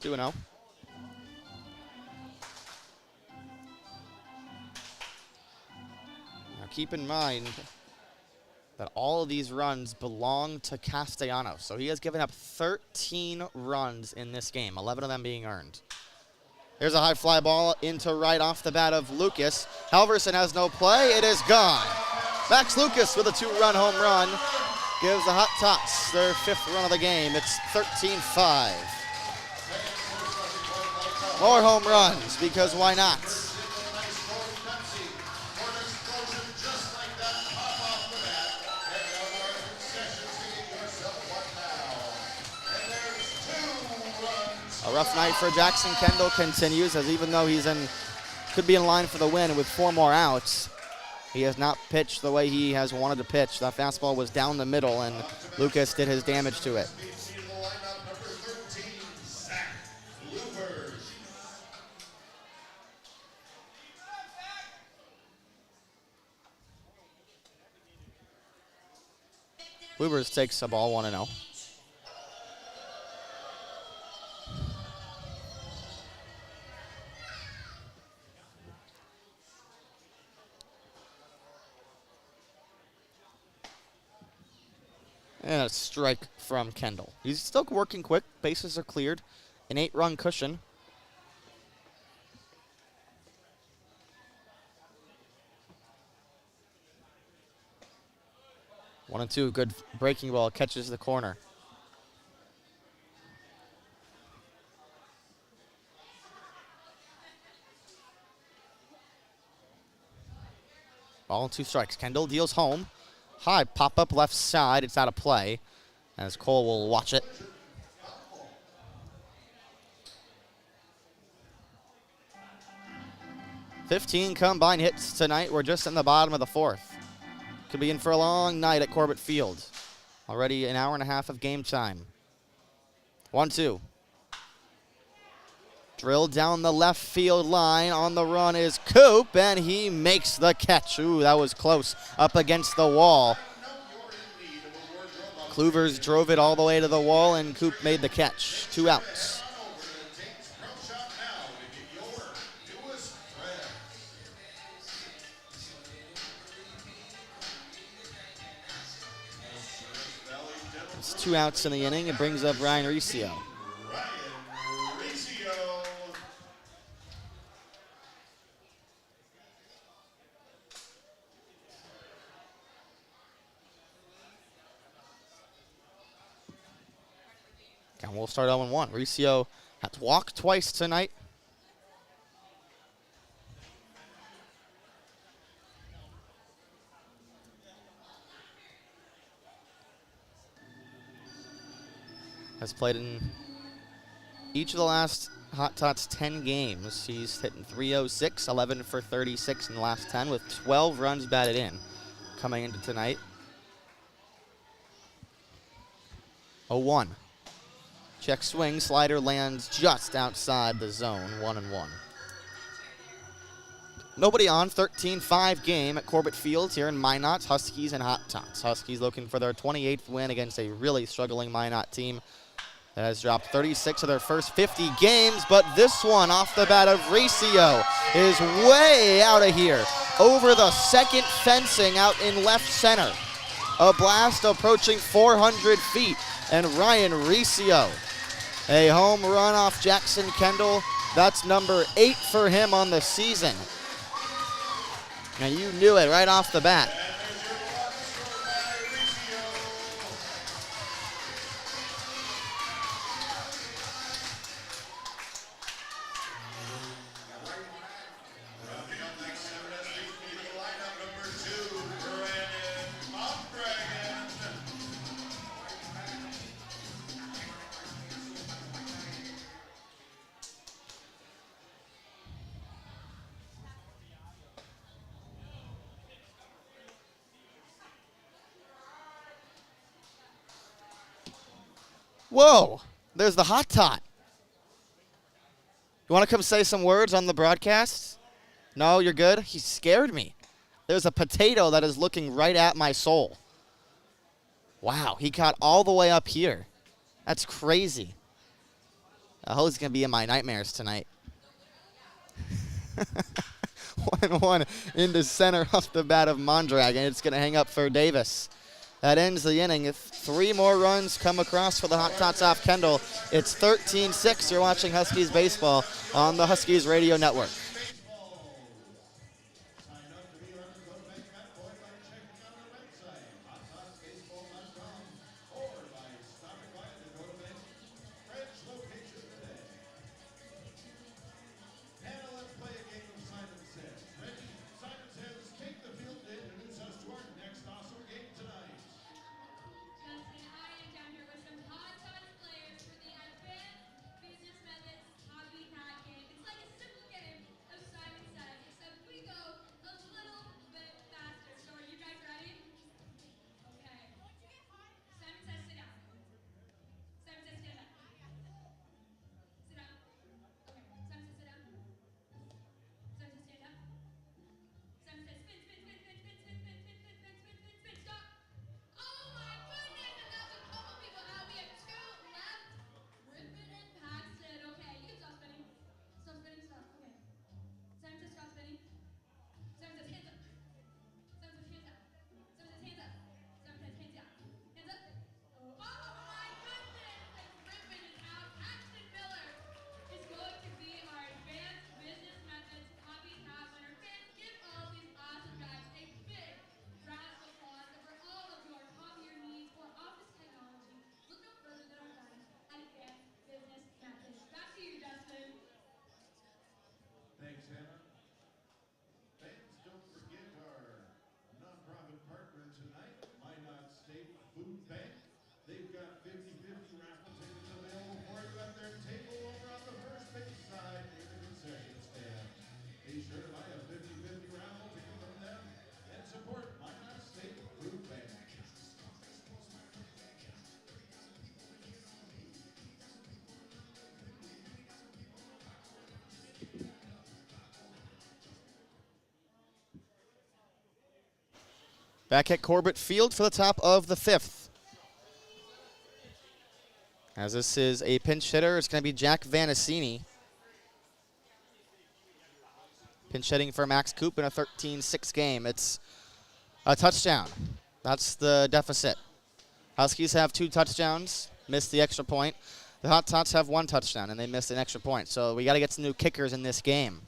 Speaker 10: Two 2-0. Now keep in mind that all of these runs belong to Castellanos. So he has given up 13 runs in this game, 11 of them being earned. There's a high fly ball into right off the bat of Lucas. Halverson has no play. It is gone. Max Lucas with a 2-run home run gives the Hot Tots their 5th run of the game. It's 13-5. More home runs, because why not? A rough night for Jackson Kendall continues, as even though could be in line for the win with 4 more outs, he has not pitched the way he has wanted to pitch. That fastball was down the middle, and Lucas did his damage to it. Lubers takes the ball 1-0. And a strike from Kendall. He's still working quick. Bases are cleared. An 8-run cushion. One and two. Good breaking ball. Catches the corner. Ball and 2 strikes. Kendall deals home. High pop-up left side. It's out of play, as Cole will watch it. $15 combined hits tonight. We're just in the bottom of the 4th. Could be in for a long night at Corbett Field. Already an hour and a half of game time. 1-2. Drilled down the left field line. On the run is Coop, and he makes the catch. Ooh, that was close. Up against the wall. Kluvers drove it all the way to the wall, and Coop made the catch. 2 outs. It's 2 outs in the inning. It brings up Ryan Riccio. And we'll start 0-1. Riccio had to walk twice tonight. Has played in each of the last Hot Tots 10 games. He's hitting .306, 11 for 36 in the last 10 with 12 runs batted in coming into tonight. 0-1. Check swing, slider lands just outside the zone, 1-1. Nobody on, 13-5 game at Corbett Field here in Minot, Huskies and Hot Tots. Huskies looking for their 28th win against a really struggling Minot team that has dropped 36 of their first 50 games, but this one off the bat of Riccio is way out of here. Over the second fencing out in left center. A blast approaching 400 feet, and Ryan Riccio. A home run off Jackson Kendall. That's number 8 for him on the season. And you knew it right off the bat. Whoa, there's the Hot Tot. You want to come say some words on the broadcast? No, you're good? He scared me. There's a potato that is looking right at my soul. Wow, he got all the way up here. That's crazy. I hope he's going to be in my nightmares tonight. 1-1 into center off the bat of Mondragon. It's going to hang up for Davis. That ends the inning. If 3 more runs come across for the Hot Tots off Kendall, it's 13-6. You're watching Huskies baseball on the Huskies Radio Network. Back at Corbett Field for the top of the 5th. As this is a pinch hitter, it's going to be Jack Vanacini. Pinch hitting for Max Coop in a 13-6 game. It's a touchdown. That's the deficit. Huskies have 2 touchdowns, missed the extra point. The Hot Tots have 1 touchdown, and they missed an extra point. So we got to get some new kickers in this game.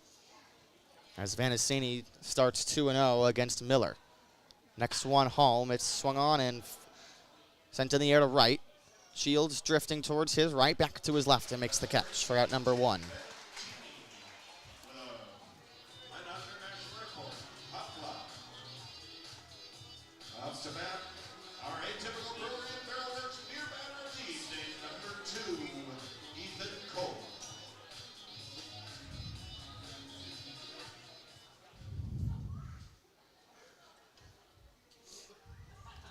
Speaker 10: As Vanacini starts 2-0 against Miller. Next one home, it's swung on and sent in the air to right. Shields drifting towards his right, back to his left, and makes the catch for out number 1.
Speaker 2: Up to bat, our atypical program barrelworks beer batter of the evening, number 2, Ethan Cole.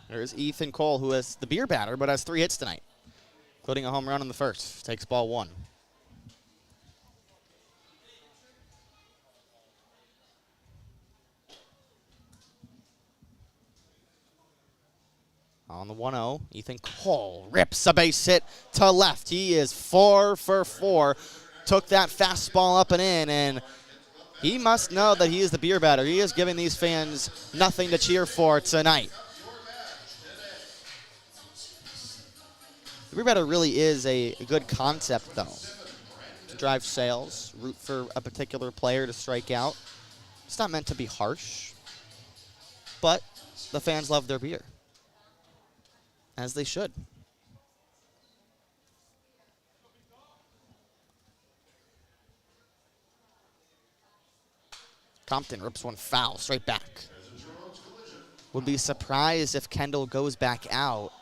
Speaker 10: There's Ethan Cole, who is the beer batter, but has 3 hits tonight, including a home run in the first. Takes ball 1. On the 1-0, Ethan Cole rips a base hit to left. He is 4 for 4. Took that fastball up and in, and he must know that he is the beer batter. He is giving these fans nothing to cheer for tonight. The beer batter really is a good concept, though. To drive sales, root for a particular player to strike out. It's not meant to be harsh, but the fans love their beer. As they should. Compton rips one foul straight back. Would be surprised if Kendall goes back out.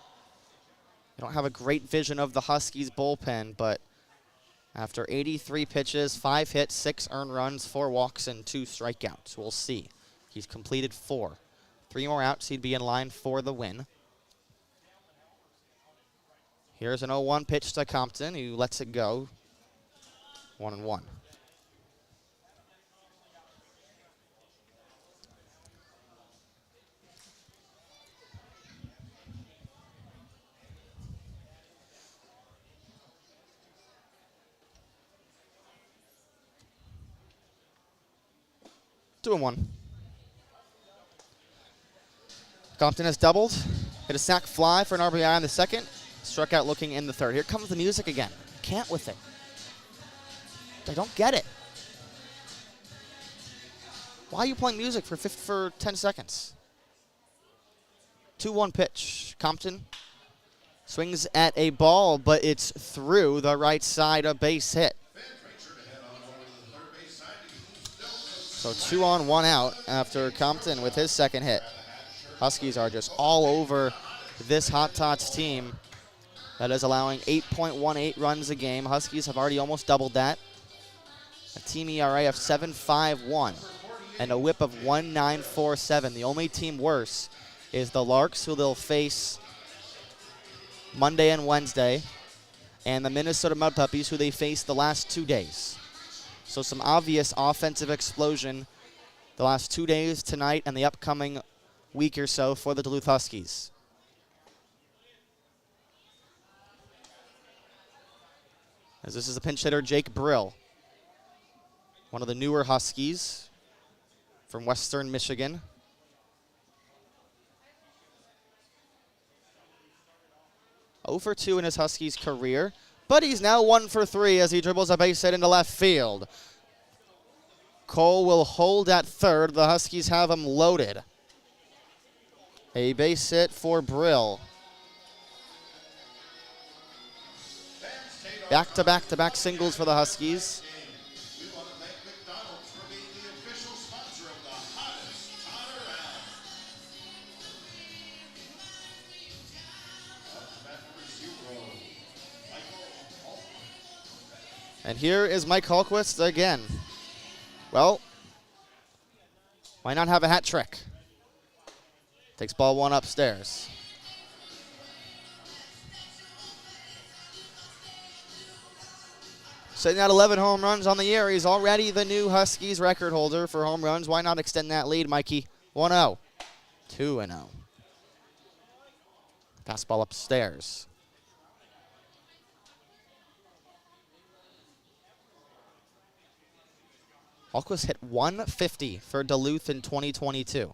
Speaker 10: I don't have a great vision of the Huskies bullpen, but after 83 pitches, 5 hits, 6 earned runs, 4 walks, and 2 strikeouts. We'll see. He's completed 4. 3 more outs, he'd be in line for the win. Here's an 0-1 pitch to Compton, who lets it go. 1-1. Two and 1. Compton has doubled. Hit a sac fly for an RBI in the second. Struck out looking in the third. Here comes the music again. Can't with it. I don't get it. Why are you playing music for 10 seconds? 2-1 pitch. Compton swings at a ball, but it's through the right side, a base hit. So 2 on, 1 out after Compton with his second hit. Huskies are just all over this Hot Tots team that is allowing 8.18 runs a game. Huskies have already almost doubled that. A team ERA of 7.51 and a whip of 1.947. The only team worse is the Larks, who they'll face Monday and Wednesday, and the Minnesota Mud Puppies, who they faced the last 2 days. So some obvious offensive explosion the last 2 days, tonight, and the upcoming week or so for the Duluth Huskies. As this is a pinch hitter, Jake Brill, one of the newer Huskies from Western Michigan. Over 2 in his Huskies career, but he's now 1 for 3 as he dribbles a base hit into left field. Cole will hold at third. The Huskies have him loaded. A base hit for Brill. Back-to-back-to-back singles for the Huskies. And here is Mike Hulquist again. Well, why not have a hat trick? Takes ball 1 upstairs. Sitting at 11 home runs on the year. He's already the new Huskies record holder for home runs. Why not extend that lead, Mikey? 1-0. 2-0. Fastball upstairs. Hallquist hit 150 for Duluth in 2022.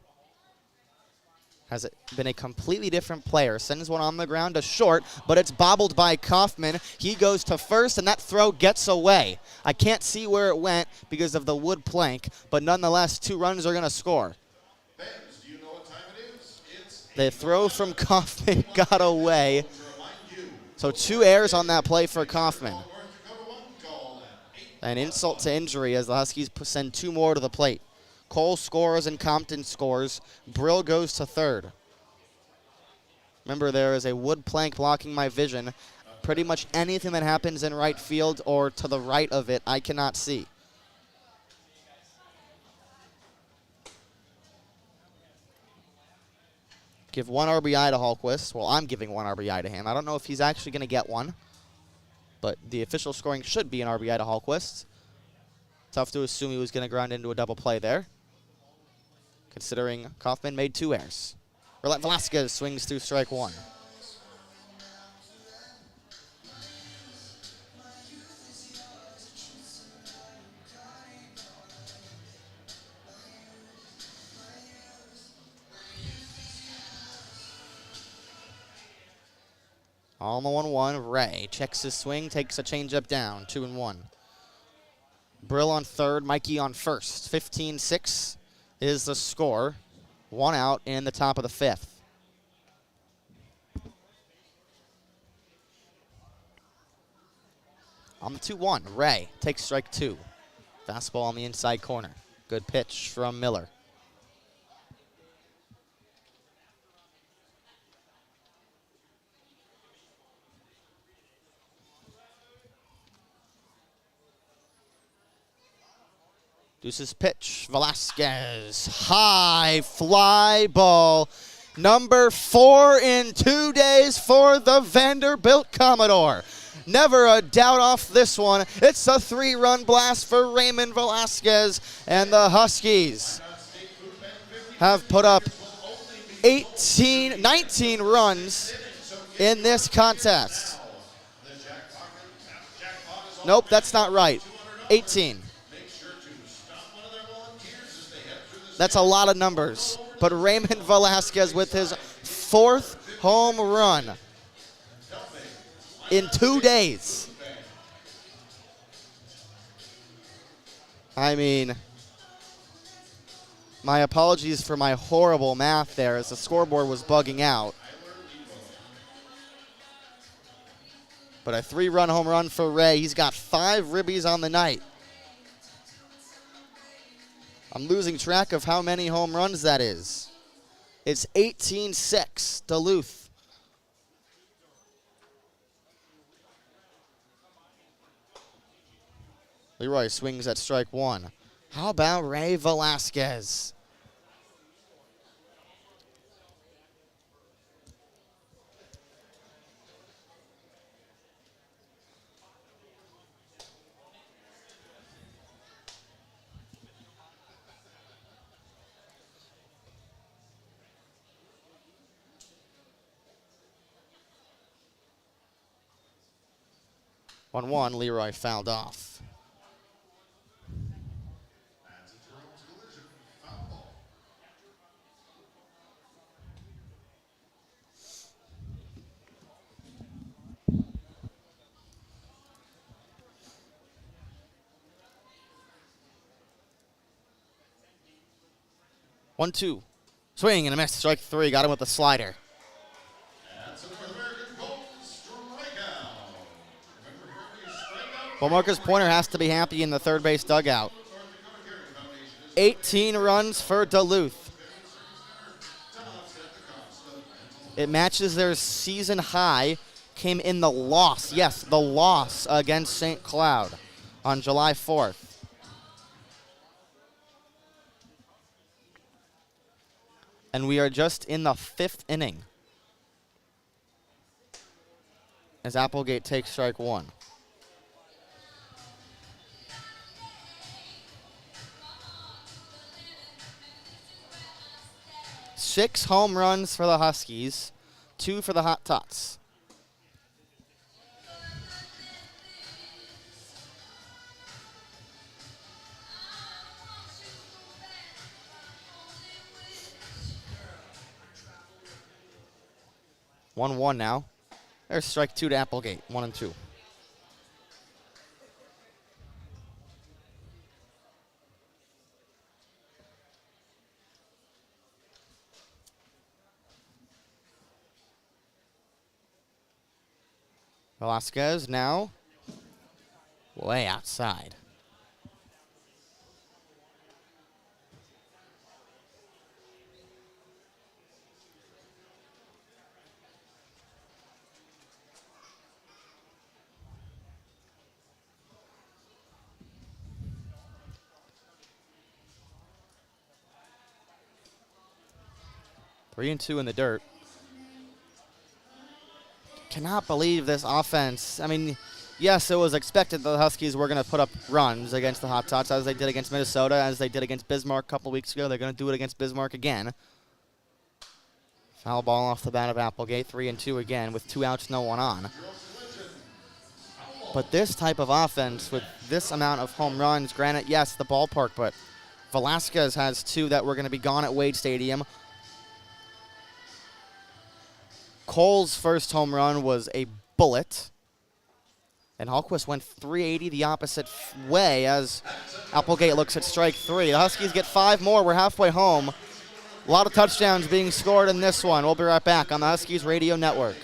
Speaker 10: Has it been a completely different player. Sends one on the ground to short, but it's bobbled by Kaufman. He goes to first, and that throw gets away. I can't see where it went because of the wood plank, but nonetheless, 2 runs are going to score. The throw from Kaufman got away. So 2 errors on that play for Kaufman. An insult to injury as the Huskies send 2 more to the plate. Cole scores and Compton scores. Brill goes to third. Remember, there is a wood plank blocking my vision. Pretty much anything that happens in right field or to the right of it, I cannot see. Give 1 RBI to Hallquist. Well, I'm giving 1 RBI to him. I don't know if he's actually going to get one, but the official scoring should be an RBI to Hallquist. Tough to assume he was going to ground into a double play there, considering Kaufman made 2 errors. Roulette Velasquez swings through strike 1. On the 1-1, Ray checks his swing, takes a changeup down, 2-1. Brill on third, Mikey on first. 15-6 is the score. 1 out in the top of the 5th. On the 2-1, Ray takes strike 2. Fastball on the inside corner. Good pitch from Miller. Deuce's pitch, Velasquez, high fly ball. Number 4 in 2 days for the Vanderbilt Commodore. Never a doubt off this one. It's a 3-run blast for Raymond Velasquez, and the Huskies have put up 19 runs in this contest. Nope, that's not right. 18. That's a lot of numbers. But Raymond Velasquez with his 4th home run in 2 days. I mean, my apologies for my horrible math there as the scoreboard was bugging out. But a 3-run home run for Ray. He's got 5 ribbies on the night. I'm losing track of how many home runs that is. It's 18-6, Duluth. Leroy swings at strike 1. How about Ray Velasquez? One, Leroy fouled off. One, two. Swing and a miss. Strike 3. Got him with the slider. Well, Marcus Pointer has to be happy in the third base dugout. 18 runs for Duluth. It matches their season high. Came in the loss. Yes, the loss against St. Cloud on July 4th. And we are just in the 5th inning as Applegate takes strike 1. Six home runs for the Huskies, 2 for the Hot Tots. One now. There's strike 2 to Applegate. 1-2. Velasquez now way outside. Three and 2 in the dirt. Cannot believe this offense. I mean, yes, it was expected the Huskies were going to put up runs against the Hot Tots, as they did against Minnesota, as they did against Bismarck a couple weeks ago. They're going to do it against Bismarck again. Foul ball off the bat of Applegate. 3 and 2 again with 2 outs, no one on. But this type of offense with this amount of home runs, granted, yes, the ballpark, but Velasquez has 2 that were going to be gone at Wade Stadium. Cole's first home run was a bullet. And Hallquist went 380 the opposite way as Applegate looks at strike 3. The Huskies get 5 more. We're halfway home. A lot of touchdowns being scored in this one. We'll be right back on the Huskies Radio Network.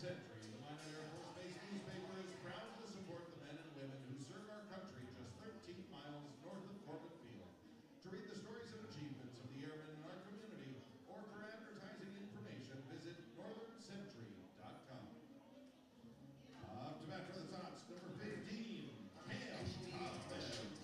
Speaker 2: Sentry, the Minot Air Force Base newspaper, is proud to support the men and women who serve our country just 13 miles north of Corbett Field. To read the stories and achievements of the airmen in our community, or for advertising information, visit northernsentry.com. Up to bat for the Tots, number 15, Cam Hoffman.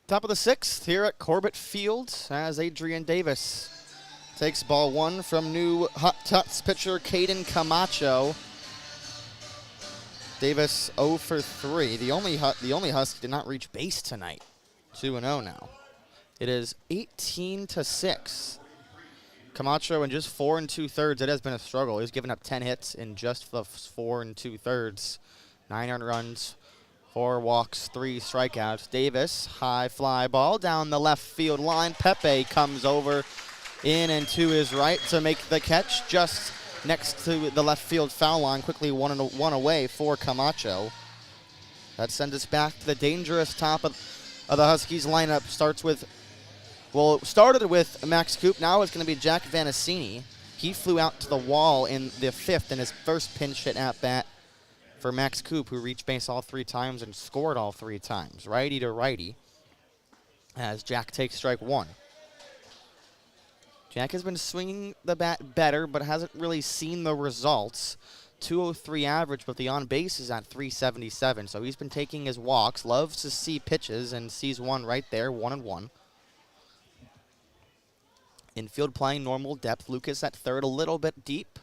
Speaker 10: Top of the 6th here at Corbett Field as Adrian Davis takes ball 1 from new Hot Tots pitcher Caden Camacho. Davis 0 for 3. The only Husky did not reach base tonight. 2-0 now. It is 18-6. Camacho in just 4 2/3. It has been a struggle. He's given up 10 hits in just the 4 2/3. 9 earned runs, 4 walks, 3 strikeouts. Davis, high fly ball down the left field line. Pepe comes over in and to his right to make the catch just next to the left field foul line. Quickly one away for Camacho. That sends us back to the dangerous top of the Huskies lineup. Started with Max Coop. Now it's going to be Jack Vanacini. He flew out to the wall in the 5th in his first pinch hit at bat for Max Coop, who reached base all 3 times and scored all 3 times. Righty to righty as Jack takes strike 1. Jack has been swinging the bat better, but hasn't really seen the results. 203 average, but the on base is at 377. So he's been taking his walks, loves to see pitches, and sees one right there, 1-1. Infield playing normal depth. Lucas at third, a little bit deep.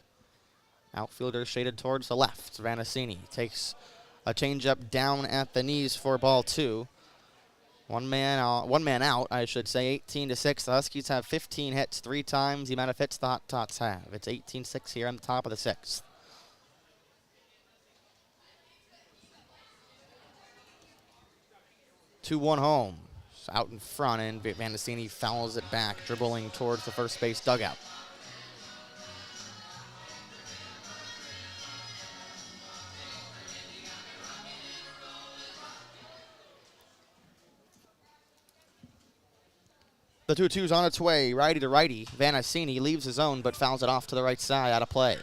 Speaker 10: Outfielder shaded towards the left. Vanacini takes a changeup down at the knees for ball 2. One man out, I should say. 18-6. The Huskies have 15 hits, 3 times the amount of hits the Hot Tots have. It's 18-6 here on the top of the 6th. 2-1 home. Out in front, and Vanacini fouls it back, dribbling towards the first base dugout. The 2-2's on its way, righty to righty. Vanacini leaves his own, but fouls it off to the right side, out of play.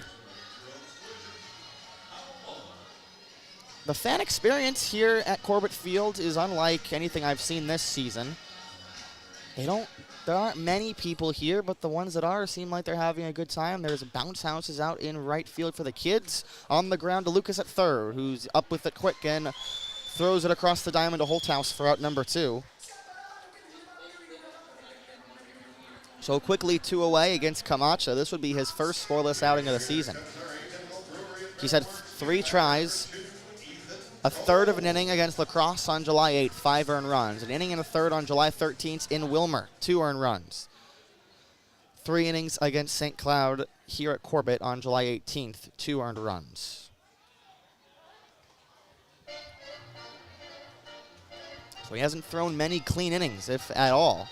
Speaker 10: The fan experience here at Corbett Field is unlike anything I've seen this season. There aren't many people here, but the ones that are seem like they're having a good time. There's bounce houses out in right field for the kids. On the ground to Lucas at third, who's up with it quick and throws it across the diamond to Holthouse for out number 2. So quickly 2 away against Camacho. This would be his first scoreless outing of the season. He's had 3 tries. A third of an inning against La Crosse on July 8th, 5 earned runs. An inning and a third on July 13th in Wilmer, 2 earned runs. 3 innings against St. Cloud here at Corbett on July 18th, 2 earned runs. So he hasn't thrown many clean innings, if at all.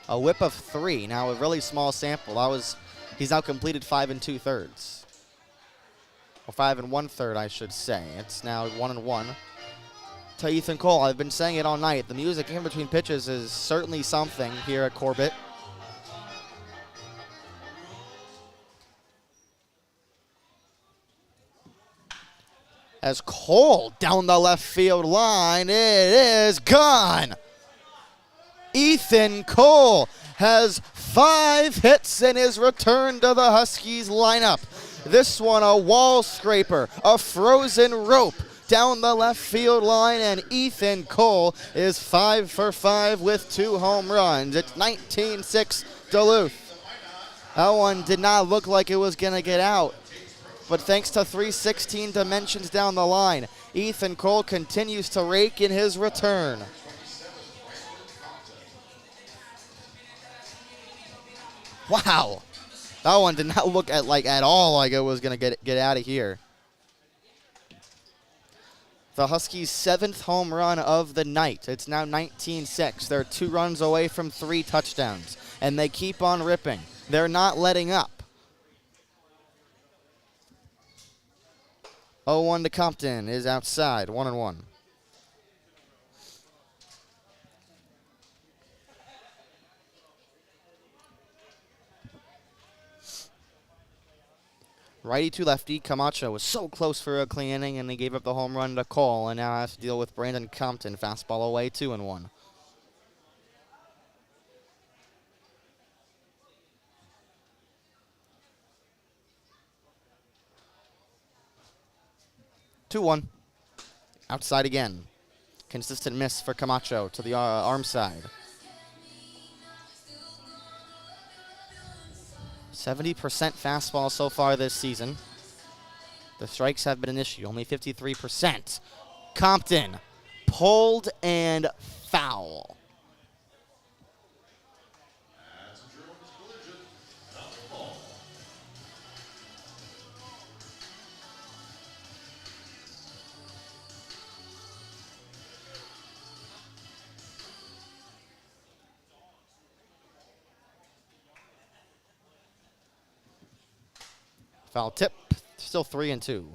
Speaker 10: A whip of 3, now a really small sample. He's now completed 5 2/3. Or 5 1/3, I should say. It's now 1-1 to Ethan Cole. I've been saying it all night. The music in between pitches is certainly something here at Corbett. As Cole down the left field line, it is gone. Ethan Cole has 5 hits in his return to the Huskies lineup. This one a wall scraper, a frozen rope down the left field line, and Ethan Cole is 5 for 5 with 2 home runs. It's 19-6 Duluth. That one did not look like it was going to get out, but thanks to 316 dimensions down the line, Ethan Cole continues to rake in his return. Wow. That one did not look at all like it was going to get out of here. The Huskies' 7th home run of the night. It's now 19-6. They're 2 runs away from 3 touchdowns, and they keep on ripping. They're not letting up. 0-1 to Compton is outside, 1-1. Righty to lefty, Camacho was so close for a clean inning, and they gave up the home run to Cole, and now has to deal with Brandon Compton. Fastball away, 2-1. Outside again. Consistent miss for Camacho to the arm side. 70% fastball so far this season. The strikes have been an issue, only 53%. Compton pulled and foul. Foul tip, still 3-2.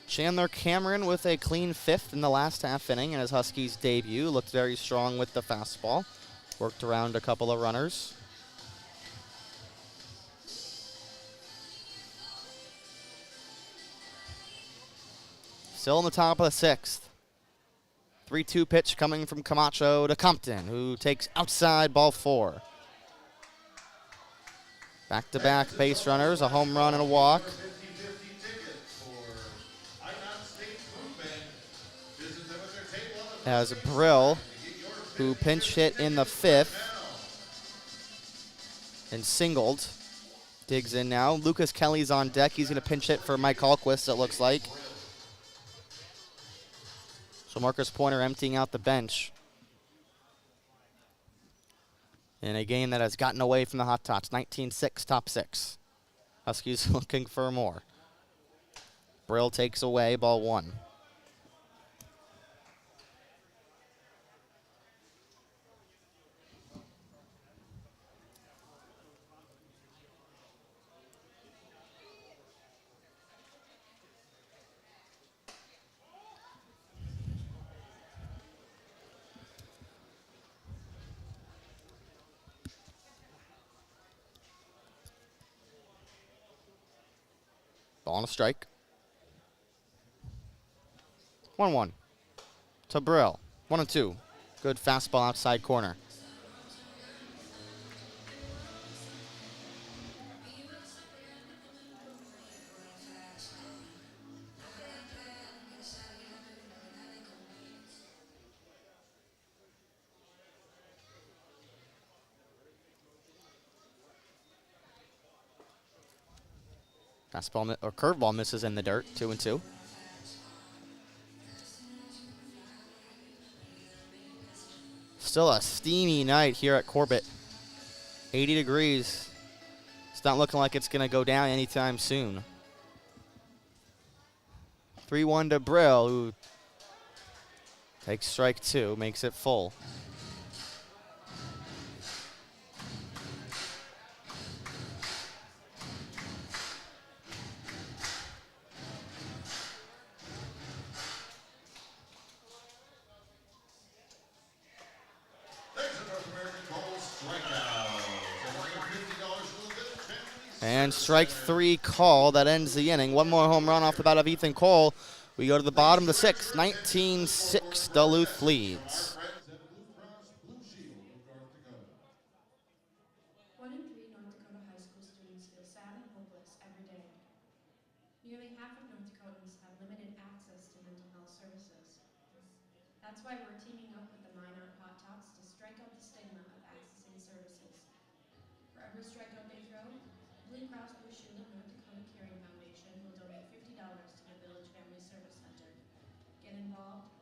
Speaker 10: Chandler Cameron with a clean fifth in the last half inning in his Huskies debut. Looked very strong with the fastball. Worked around a couple of runners. Still in the top of the sixth. 3-2 pitch coming from Camacho to Compton, who takes outside, ball 4. Back-to-back base runners, a home run and a walk. As Brill, who pinch hit in the 5th and singled, digs in now. Lucas Kelly's on deck. He's going to pinch hit for Mike Hallquist, it looks like. So Marcus Pointer emptying out the bench in a game that has gotten away from the Hot Tots. 19-6, top 6. Huskies looking for more. Brill takes away, ball 1. Ball and a strike. 1-1 to Brill. 1-2. Good fastball outside corner. Fastball or curveball misses in the dirt. 2-2. Still a steamy night here at Corbett. 80 degrees. It's not looking like it's going to go down anytime soon. 3-1 to Brill, who takes strike 2, makes it full. And strike 3 call. That ends the inning. One more home run off the bat of Ethan Cole. We go to the bottom of the 6th. 19-6, Duluth leads.
Speaker 14: 1 in 3 North Dakota high school students feel sad and hopeless every day. Nearly half of North Dakotans have limited access to mental health services. That's why we're teaming up with the Minot Hot Tots to strike out the stigma of accessing services. For every strikeout they throw, Blue Cross Blue Shield of North Dakota Caring Foundation will donate $50 to the Village Family Service Center. Get involved